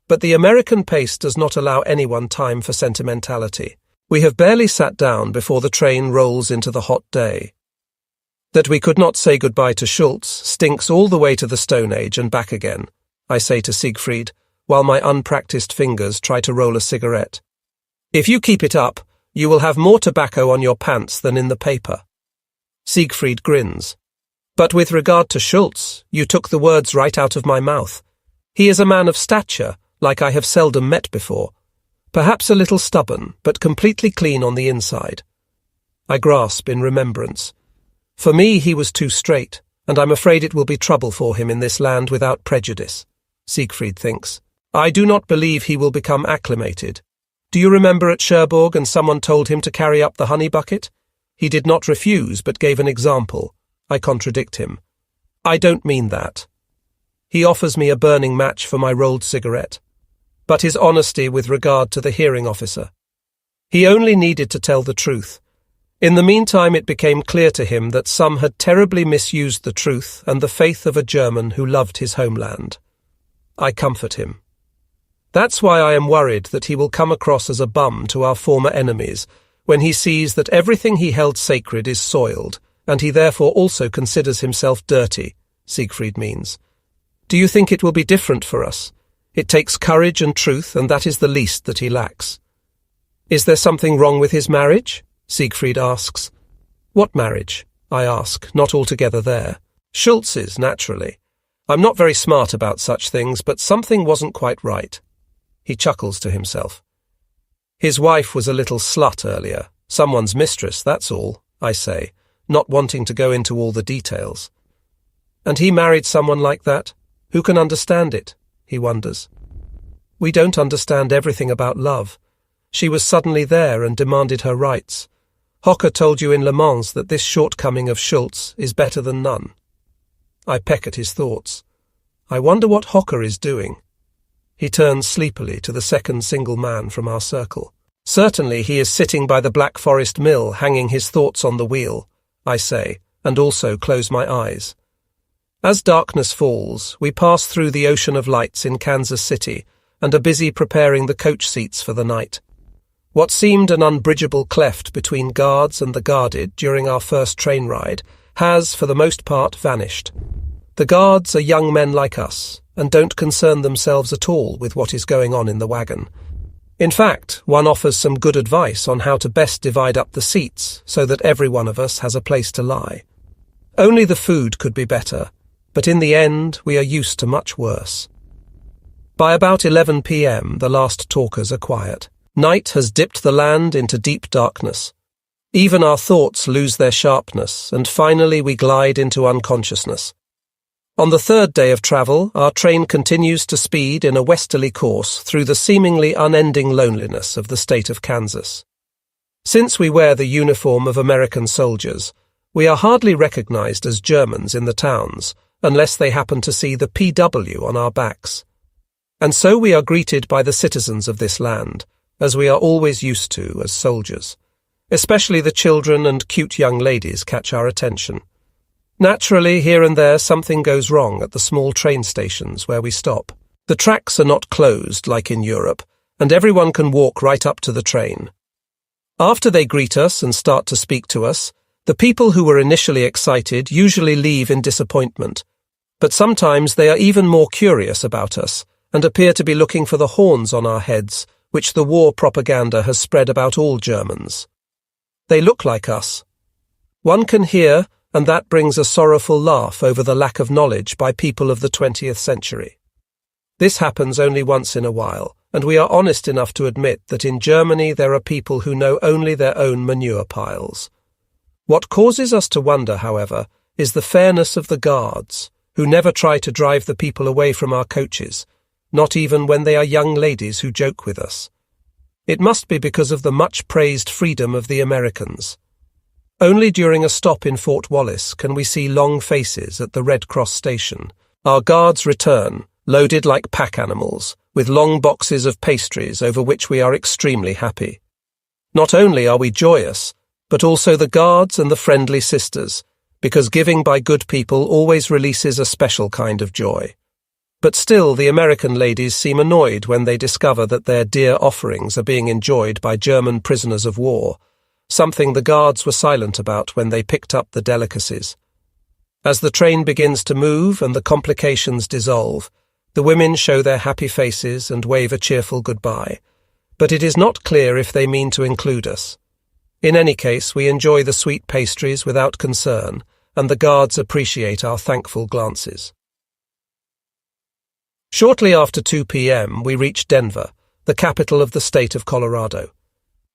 but the American pace does not allow anyone time for sentimentality. We have barely sat down before the train rolls into the hot day. That we could not say goodbye to Schultz stinks all the way to the Stone Age and back again, I say to Siegfried, while my unpracticed fingers try to roll a cigarette. "If you keep it up, you will have more tobacco on your pants than in the paper." Siegfried grins. "But with regard to Schultz, you took the words right out of my mouth. He is a man of stature, like I have seldom met before. Perhaps a little stubborn, but completely clean on the inside." I grasp in remembrance. For me, he was too straight, and I'm afraid it will be trouble for him in this land without prejudice, Siegfried thinks. I do not believe he will become acclimated. Do you remember at Cherbourg and someone told him to carry up the honey bucket? He did not refuse, but gave an example. I contradict him. I don't mean that. He offers me a burning match for my rolled cigarette, but his honesty with regard to the hearing officer. He only needed to tell the truth. In the meantime, it became clear to him that some had terribly misused the truth and the faith of a German who loved his homeland. I comfort him. That's why I am worried that he will come across as a bum to our former enemies, when he sees that everything he held sacred is soiled, and he therefore also considers himself dirty, Siegfried means. Do you think it will be different for us? It takes courage and truth, and that is the least that he lacks. Is there something wrong with his marriage? Siegfried asks. What marriage? I ask, not altogether there. Schultz's, naturally. I'm not very smart about such things, but something wasn't quite right. He chuckles to himself. His wife was a little slut earlier. Someone's mistress, that's all, I say, not wanting to go into all the details. And he married someone like that? Who can understand it? He wonders. We don't understand everything about love. She was suddenly there and demanded her rights. Hocker told you in Le Mans that this shortcoming of Schultz is better than none. I peck at his thoughts. I wonder what Hocker is doing. He turns sleepily to the second single man from our circle. Certainly he is sitting by the Black Forest mill, hanging his thoughts on the wheel, I say, and also close my eyes. As darkness falls, we pass through the ocean of lights in Kansas City and are busy preparing the coach seats for the night. What seemed an unbridgeable cleft between guards and the guarded during our first train ride has, for the most part, vanished. The guards are young men like us, and don't concern themselves at all with what is going on in the wagon. In fact, one offers some good advice on how to best divide up the seats so that every one of us has a place to lie. Only the food could be better, but in the end we are used to much worse. By about 11 p.m. the last talkers are quiet. Night has dipped the land into deep darkness. Even our thoughts lose their sharpness, and finally we glide into unconsciousness. On the third day of travel, our train continues to speed in a westerly course through the seemingly unending loneliness of the state of Kansas. Since we wear the uniform of American soldiers, we are hardly recognized as Germans in the towns, unless they happen to see the PW on our backs. And so we are greeted by the citizens of this land, as we are always used to as soldiers. Especially the children and cute young ladies catch our attention. Naturally, here and there something goes wrong at the small train stations where we stop. The tracks are not closed like in Europe, and everyone can walk right up to the train. After they greet us and start to speak to us, the people who were initially excited usually leave in disappointment, but sometimes they are even more curious about us and appear to be looking for the horns on our heads, which the war propaganda has spread about all Germans. They look like us. One can hear, and that brings a sorrowful laugh over the lack of knowledge by people of the 20th century. This happens only once in a while, and we are honest enough to admit that in Germany there are people who know only their own manure piles. What causes us to wonder, however, is the fairness of the guards, who never try to drive the people away from our coaches, not even when they are young ladies who joke with us. It must be because of the much-praised freedom of the Americans. Only during a stop in Fort Wallace can we see long faces at the Red Cross station. Our guards return, loaded like pack animals, with long boxes of pastries over which we are extremely happy. Not only are we joyous, but also the guards and the friendly sisters, because giving by good people always releases a special kind of joy. But still, the American ladies seem annoyed when they discover that their dear offerings are being enjoyed by German prisoners of war, something the guards were silent about when they picked up the delicacies. As the train begins to move and the complications dissolve, the women show their happy faces and wave a cheerful goodbye, but it is not clear if they mean to include us. In any case, we enjoy the sweet pastries without concern, and the guards appreciate our thankful glances. Shortly after 2 p.m., we reach Denver, the capital of the state of Colorado.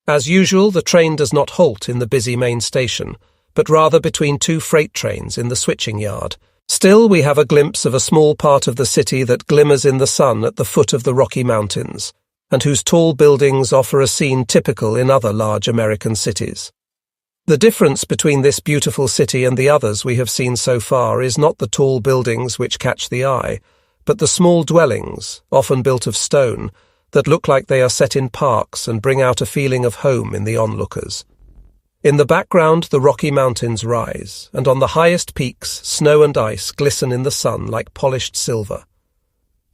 As usual, the train does not halt in the busy main station, but rather between two freight trains in the switching yard. Still, we have a glimpse of a small part of the city that glimmers in the sun at the foot of the Rocky Mountains, and whose tall buildings offer a scene typical in other large American cities. The difference between this beautiful city and the others we have seen so far is not the tall buildings which catch the eye, but the small dwellings, often built of stone, that look like they are set in parks and bring out a feeling of home in the onlookers. In the background, the Rocky Mountains rise, and on the highest peaks, snow and ice glisten in the sun like polished silver.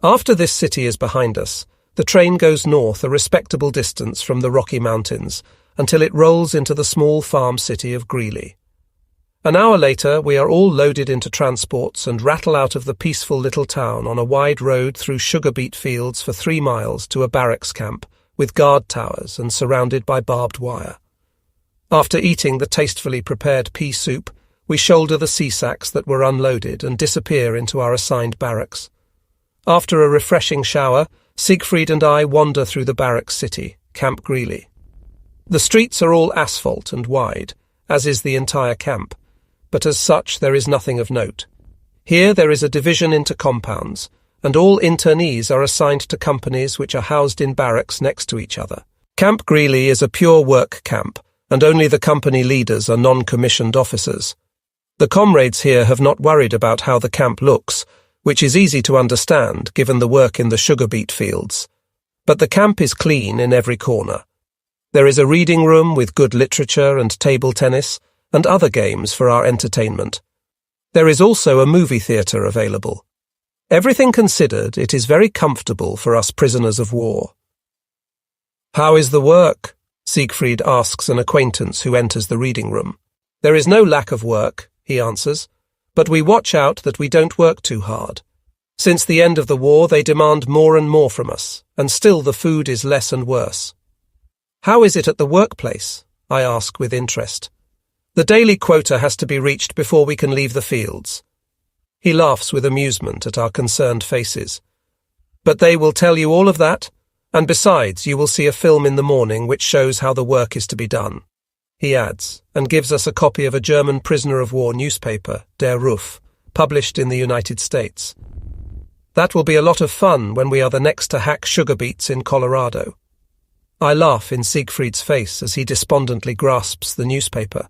After this city is behind us, the train goes north a respectable distance from the Rocky Mountains until it rolls into the small farm city of Greeley. An hour later, we are all loaded into transports and rattle out of the peaceful little town on a wide road through sugar beet fields for 3 miles to a barracks camp with guard towers and surrounded by barbed wire. After eating the tastefully prepared pea soup, we shoulder the sea sacks that were unloaded and disappear into our assigned barracks. After a refreshing shower, Siegfried and I wander through the barracks city, Camp Greeley. The streets are all asphalt and wide, as is the entire camp, but as such there is nothing of note. Here there is a division into compounds, and all internees are assigned to companies which are housed in barracks next to each other. Camp Greeley is a pure work camp, and only the company leaders are non-commissioned officers. The comrades here have not worried about how the camp looks, which is easy to understand given the work in the sugar beet fields. But the camp is clean in every corner. There is a reading room with good literature and table tennis, and other games for our entertainment. There is also a movie theatre available. Everything considered, it is very comfortable for us prisoners of war. "How is the work?" Siegfried asks an acquaintance who enters the reading room. "There is no lack of work," he answers, "but we watch out that we don't work too hard. Since the end of the war, they demand more and more from us, and still the food is less and worse." "How is it at the workplace?" I ask with interest. "The daily quota has to be reached before we can leave the fields." He laughs with amusement at our concerned faces. "But they will tell you all of that? And besides, you will see a film in the morning which shows how the work is to be done," he adds, and gives us a copy of a German prisoner of war newspaper, Der Ruf, published in the United States. "That will be a lot of fun when we are the next to hack sugar beets in Colorado." I laugh in Siegfried's face as he despondently grasps the newspaper.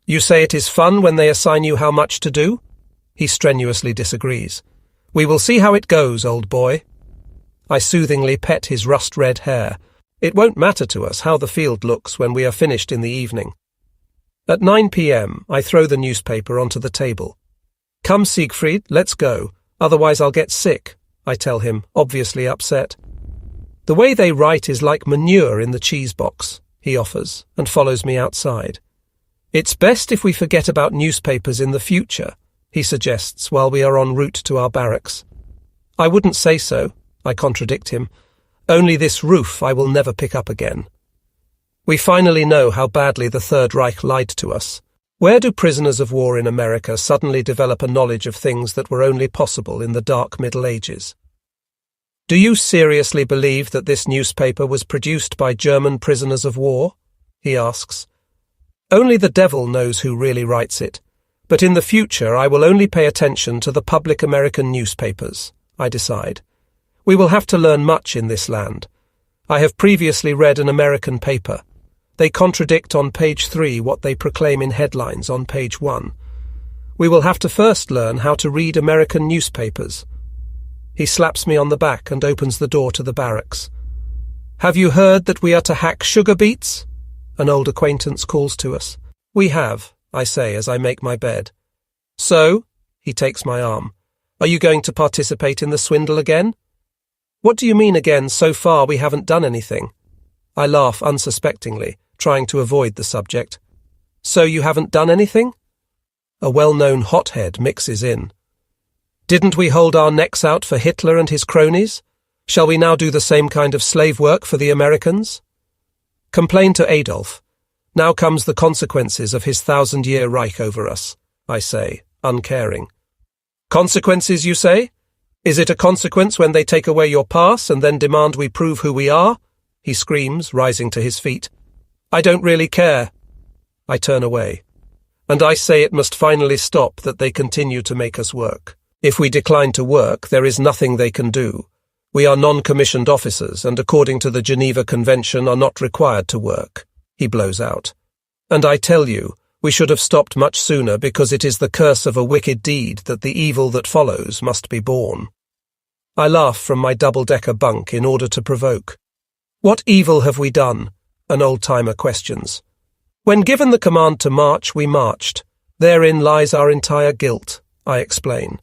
"You say it is fun when they assign you how much to do?" He strenuously disagrees. "We will see how it goes, old boy." I soothingly pet his rust-red hair. It won't matter to us how the field looks when we are finished in the evening. At 9 p.m, I throw the newspaper onto the table. "Come, Siegfried, let's go. Otherwise I'll get sick," I tell him, obviously upset. "The way they write is like manure in the cheese box," he offers, and follows me outside. "It's best if we forget about newspapers in the future," he suggests while we are en route to our barracks. "I wouldn't say so," I contradict him. "Only this roof I will never pick up again." We finally know how badly the Third Reich lied to us. Where do prisoners of war in America suddenly develop a knowledge of things that were only possible in the dark Middle Ages? "Do you seriously believe that this newspaper was produced by German prisoners of war?" he asks. "Only the devil knows who really writes it. But in the future I will only pay attention to the public American newspapers," I decide. "We will have to learn much in this land. I have previously read an American paper. They contradict on page 3 what they proclaim in headlines on page 1. We will have to first learn how to read American newspapers." He slaps me on the back and opens the door to the barracks. "Have you heard that we are to hack sugar beets?" an old acquaintance calls to us. "We have," I say as I make my bed. "So?" he takes my arm. "Are you going to participate in the swindle again?" "What do you mean again? So far we haven't done anything." I laugh unsuspectingly, trying to avoid the subject. "So you haven't done anything?" A well-known hothead mixes in. "Didn't we hold our necks out for Hitler and his cronies? Shall we now do the same kind of slave work for the Americans?" "Complain to Adolf. Now comes the consequences of his 1,000-year Reich over us," I say, uncaring. "Consequences, you say? Is it a consequence when they take away your pass and then demand we prove who we are?" he screams, rising to his feet. "I don't really care." I turn away. And I say it must finally stop that they continue to make us work. If we decline to work, there is nothing they can do. We are non-commissioned officers and according to the Geneva Convention are not required to work, he blows out. "And I tell you, we should have stopped much sooner because it is the curse of a wicked deed that the evil that follows must be borne." I laugh from my double-decker bunk in order to provoke. "What evil have we done?" an old-timer questions. "When given the command to march, we marched. Therein lies our entire guilt," I explain.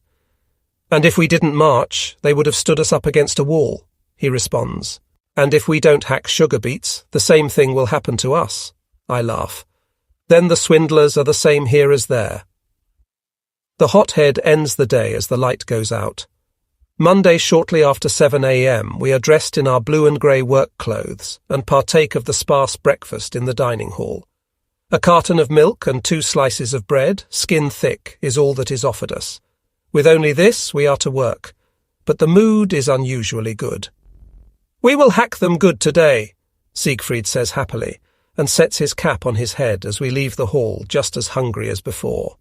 "And if we didn't march, they would have stood us up against a wall," he responds. "And if we don't hack sugar beets, the same thing will happen to us," I laugh. "Then the swindlers are the same here as there." The hothead ends the day as the light goes out. Monday, shortly after 7 a.m, we are dressed in our blue and grey work clothes and partake of the sparse breakfast in the dining hall. A carton of milk and 2 slices of bread, skin thick, is all that is offered us. With only this, we are to work, but the mood is unusually good. "We will hack them good today," Siegfried says happily, and sets his cap on his head as we leave the hall just as hungry as before.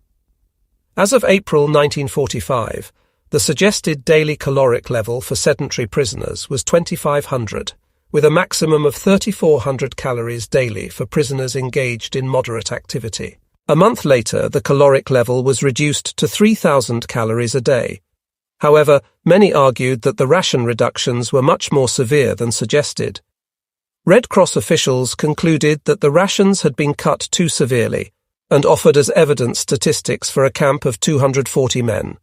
As of April 1945, the suggested daily caloric level for sedentary prisoners was 2,500, with a maximum of 3,400 calories daily for prisoners engaged in moderate activity. A month later, the caloric level was reduced to 3,000 calories a day. However, many argued that the ration reductions were much more severe than suggested. Red Cross officials concluded that the rations had been cut too severely and offered as evidence statistics for a camp of 240 men.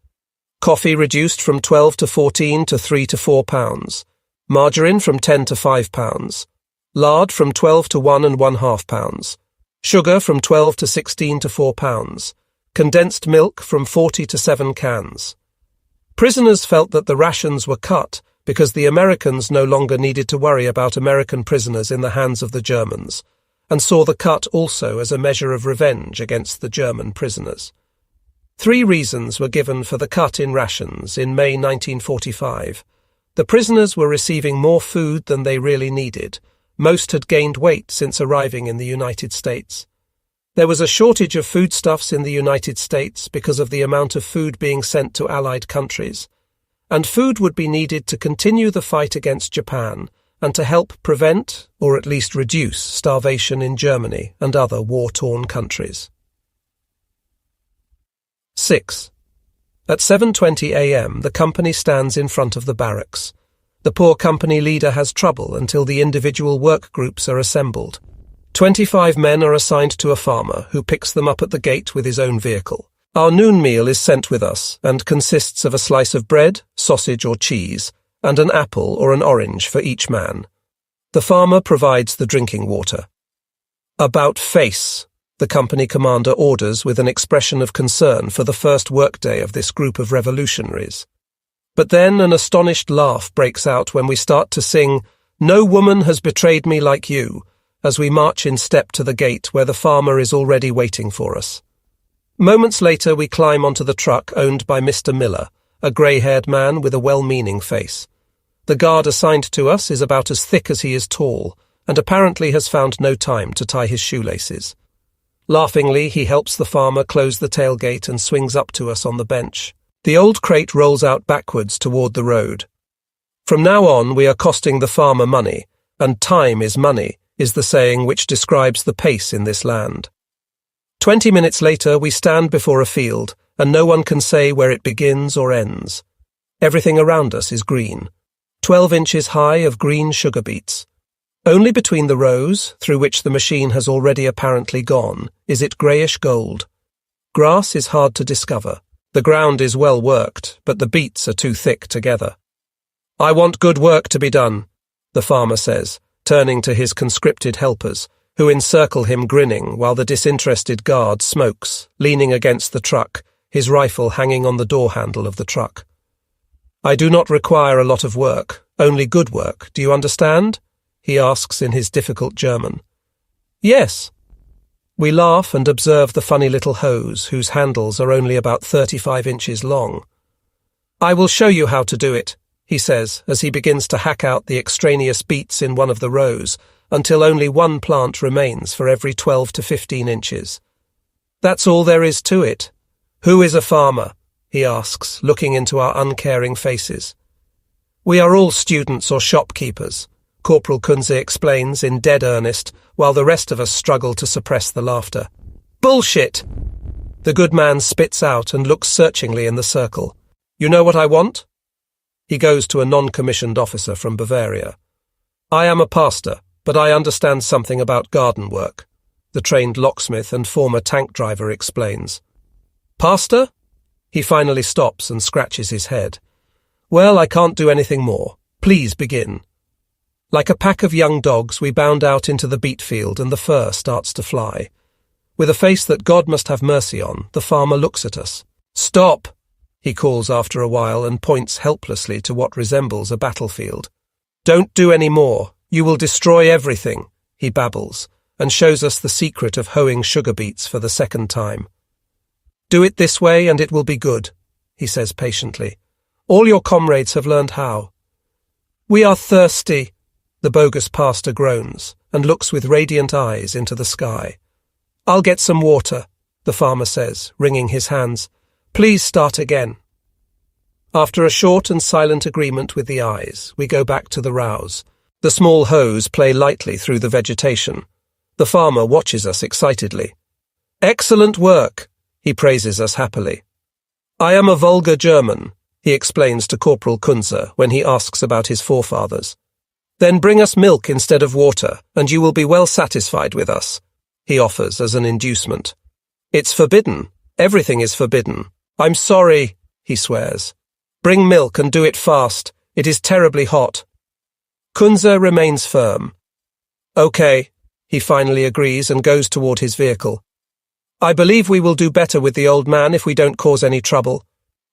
Coffee reduced from 12 to 14 to 3 to 4 pounds. Margarine from 10 to 5 pounds. Lard from 12 to 1½ pounds. Sugar from 12 to 16 to 4 pounds. Condensed milk from 40 to 7 cans. Prisoners felt that the rations were cut because the Americans no longer needed to worry about American prisoners in the hands of the Germans, and saw the cut also as a measure of revenge against the German prisoners. 3 reasons were given for the cut in rations in May 1945. The prisoners were receiving more food than they really needed. Most had gained weight since arriving in the United States. There was a shortage of foodstuffs in the United States because of the amount of food being sent to Allied countries, and food would be needed to continue the fight against Japan and to help prevent, or at least reduce, starvation in Germany and other war-torn countries. 6. At 7:20 a.m., the company stands in front of the barracks. The poor company leader has trouble until the individual work groups are assembled. 25 men are assigned to a farmer who picks them up at the gate with his own vehicle. Our noon meal is sent with us and consists of a slice of bread, sausage or cheese, and an apple or an orange for each man. The farmer provides the drinking water. "About face," the company commander orders with an expression of concern for the first workday of this group of revolutionaries. But then an astonished laugh breaks out when we start to sing, "No woman has betrayed me like you," as we march in step to the gate where the farmer is already waiting for us. Moments later we climb onto the truck owned by Mr. Miller, a grey-haired man with a well-meaning face. The guard assigned to us is about as thick as he is tall, and apparently has found no time to tie his shoelaces. Laughingly, he helps the farmer close the tailgate and swings up to us on the bench. The old crate rolls out backwards toward the road. From now on, we are costing the farmer money, and time is money, is the saying which describes the pace in this land. 20 minutes later, we stand before a field, and no one can say where it begins or ends. Everything around us is green, 12 inches high of green sugar beets. Only between the rows, through which the machine has already apparently gone, is it greyish gold. Grass is hard to discover. The ground is well worked, but the beets are too thick together. "I want good work to be done," the farmer says, turning to his conscripted helpers, who encircle him grinning while the disinterested guard smokes, leaning against the truck, his rifle hanging on the door handle of the truck. "I do not require a lot of work, only good work, do you understand?" he asks in his difficult German. "Yes." We laugh and observe the funny little hose, whose handles are only about 35 inches long. "I will show you how to do it," he says, as he begins to hack out the extraneous beets in one of the rows, until only one plant remains for every 12 to 15 inches. "That's all there is to it. Who is a farmer?" he asks, looking into our uncaring faces. "We are all students or shopkeepers," Corporal Kunze explains in dead earnest, while the rest of us struggle to suppress the laughter. "Bullshit!" The good man spits out and looks searchingly in the circle. "You know what I want?" He goes to a non-commissioned officer from Bavaria. "I am a pastor, but I understand something about garden work," the trained locksmith and former tank driver explains. "Pastor?" He finally stops and scratches his head. "Well, I can't do anything more. Please begin." Like a pack of young dogs, we bound out into the beet field and the fur starts to fly. With a face that God must have mercy on, the farmer looks at us. "Stop!" he calls after a while and points helplessly to what resembles a battlefield. "Don't do any more. You will destroy everything," he babbles, and shows us the secret of hoeing sugar beets for the second time. "Do it this way and it will be good," he says patiently. "All your comrades have learned how." "We are thirsty," the bogus pastor groans, and looks with radiant eyes into the sky. "I'll get some water," the farmer says, wringing his hands. "Please start again." After a short and silent agreement with the eyes, we go back to the rows. The small hoes play lightly through the vegetation. The farmer watches us excitedly. "Excellent work," he praises us happily. "I am a vulgar German," he explains to Corporal Kunze when he asks about his forefathers. "Then bring us milk instead of water, and you will be well satisfied with us," he offers as an inducement. "It's forbidden. Everything is forbidden. I'm sorry," he swears. "Bring milk and do it fast. It is terribly hot." Kunze remains firm. "Okay," he finally agrees and goes toward his vehicle. "I believe we will do better with the old man if we don't cause any trouble.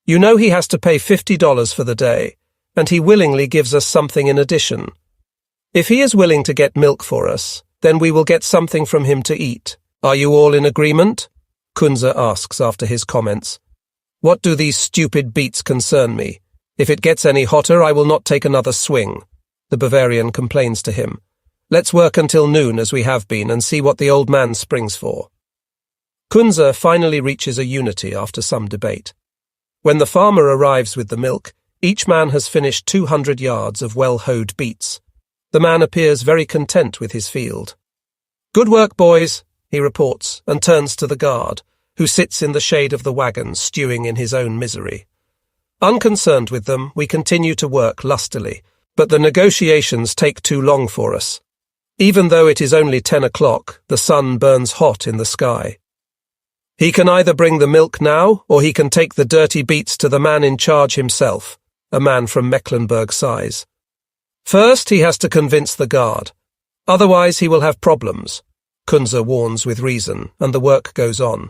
You know he has to pay $50 for the day, and he willingly gives us something in addition. If he is willing to get milk for us, then we will get something from him to eat. Are you all in agreement?" Kunze asks after his comments. "What do these stupid beets concern me? If it gets any hotter, I will not take another swing," the Bavarian complains to him. "Let's work until noon as we have been and see what the old man springs for." Kunze finally reaches a unity after some debate. When the farmer arrives with the milk, each man has finished 200 yards of well-hoed beets. The man appears very content with his field. "Good work, boys," he reports, and turns to the guard, who sits in the shade of the wagon stewing in his own misery. Unconcerned with them, we continue to work lustily, but the negotiations take too long for us. Even though it is only 10 o'clock, the sun burns hot in the sky. "He can either bring the milk now, or he can take the dirty beets to the man in charge himself," a man from Mecklenburg sighs. "First, he has to convince the guard. Otherwise, he will have problems," Kunze warns with reason, and the work goes on.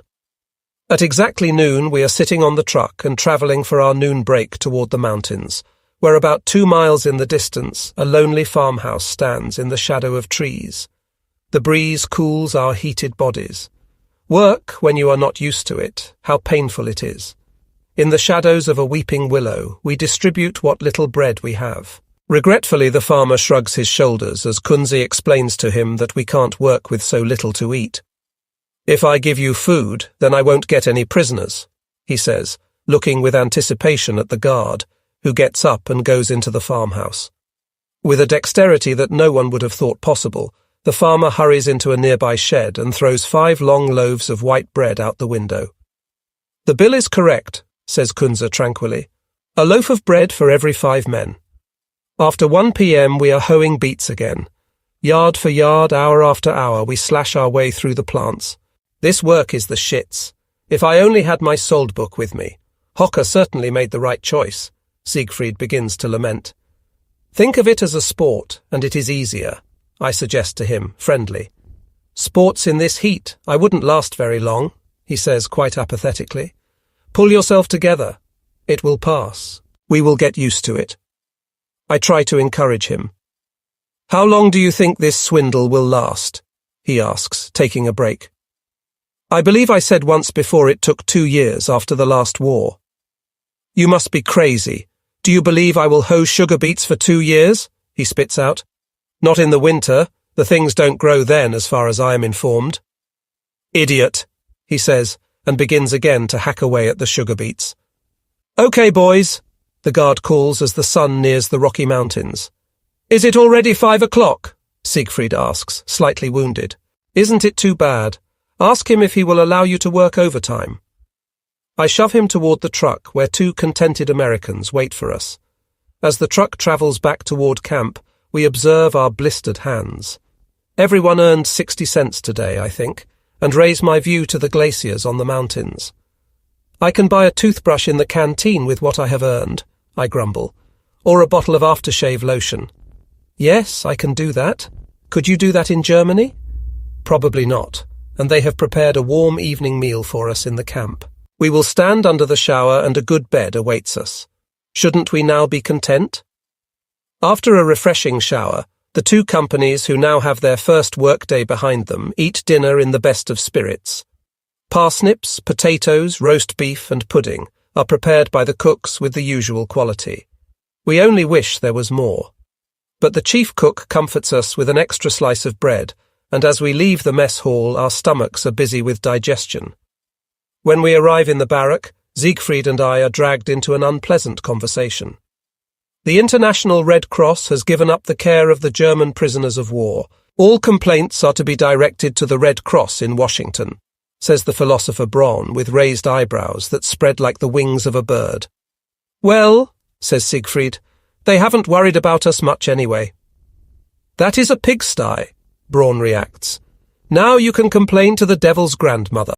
At exactly noon, we are sitting on the truck and travelling for our noon break toward the mountains, where about 2 miles in the distance, a lonely farmhouse stands in the shadow of trees. The breeze cools our heated bodies. Work, when you are not used to it, how painful it is. In the shadows of a weeping willow, we distribute what little bread we have. Regretfully, the farmer shrugs his shoulders as Kunze explains to him that we can't work with so little to eat. "If I give you food, then I won't get any prisoners," he says, looking with anticipation at the guard, who gets up and goes into the farmhouse. With a dexterity that no one would have thought possible, the farmer hurries into a nearby shed and throws 5 long loaves of white bread out the window. "The bill is correct," says Kunze tranquilly. "A loaf of bread for every 5 men. After 1 p.m. we are hoeing beets again. Yard for yard, hour after hour, we slash our way through the plants. This work is the shits. If I only had my sold book with me. Hocker certainly made the right choice," Siegfried begins to lament. "Think of it as a sport, and it is easier," I suggest to him, friendly. "Sports in this heat, I wouldn't last very long," he says quite apathetically. "Pull yourself together. It will pass. We will get used to it." I try to encourage him. "How long do you think this swindle will last?" he asks, taking a break. "I believe I said once before it took 2 years after the last war." "You must be crazy. Do you believe I will hoe sugar beets for 2 years?" he spits out. "Not in the winter. The things don't grow then, as far as I am informed." "Idiot," he says, and begins again to hack away at the sugar beets. "Okay, boys," the guard calls as the sun nears the Rocky Mountains. "Is it already 5 o'clock?" Siegfried asks, slightly wounded. "Isn't it too bad? Ask him if he will allow you to work overtime." I shove him toward the truck where 2 contented Americans wait for us. As the truck travels back toward camp, we observe our blistered hands. Everyone earned 60 cents today, I think, and raise my view to the glaciers on the mountains. "I can buy a toothbrush in the canteen with what I have earned," I grumble, "or a bottle of aftershave lotion." "Yes, I can do that. Could you do that in Germany?" "Probably not, and they have prepared a warm evening meal for us in the camp. We will stand under the shower and a good bed awaits us. Shouldn't we now be content?" After a refreshing shower, the 2 companies who now have their first workday behind them eat dinner in the best of spirits. Parsnips, potatoes, roast beef and pudding are prepared by the cooks with the usual quality. We only wish there was more. But the chief cook comforts us with an extra slice of bread, and as we leave the mess hall, our stomachs are busy with digestion. When we arrive in the barrack, Siegfried and I are dragged into an unpleasant conversation. The International Red Cross has given up the care of the German prisoners of war. All complaints are to be directed to the Red Cross in Washington, says the philosopher Braun, with raised eyebrows that spread like the wings of a bird. Well, says Siegfried, they haven't worried about us much anyway. That is a pigsty, Braun reacts. Now you can complain to the devil's grandmother.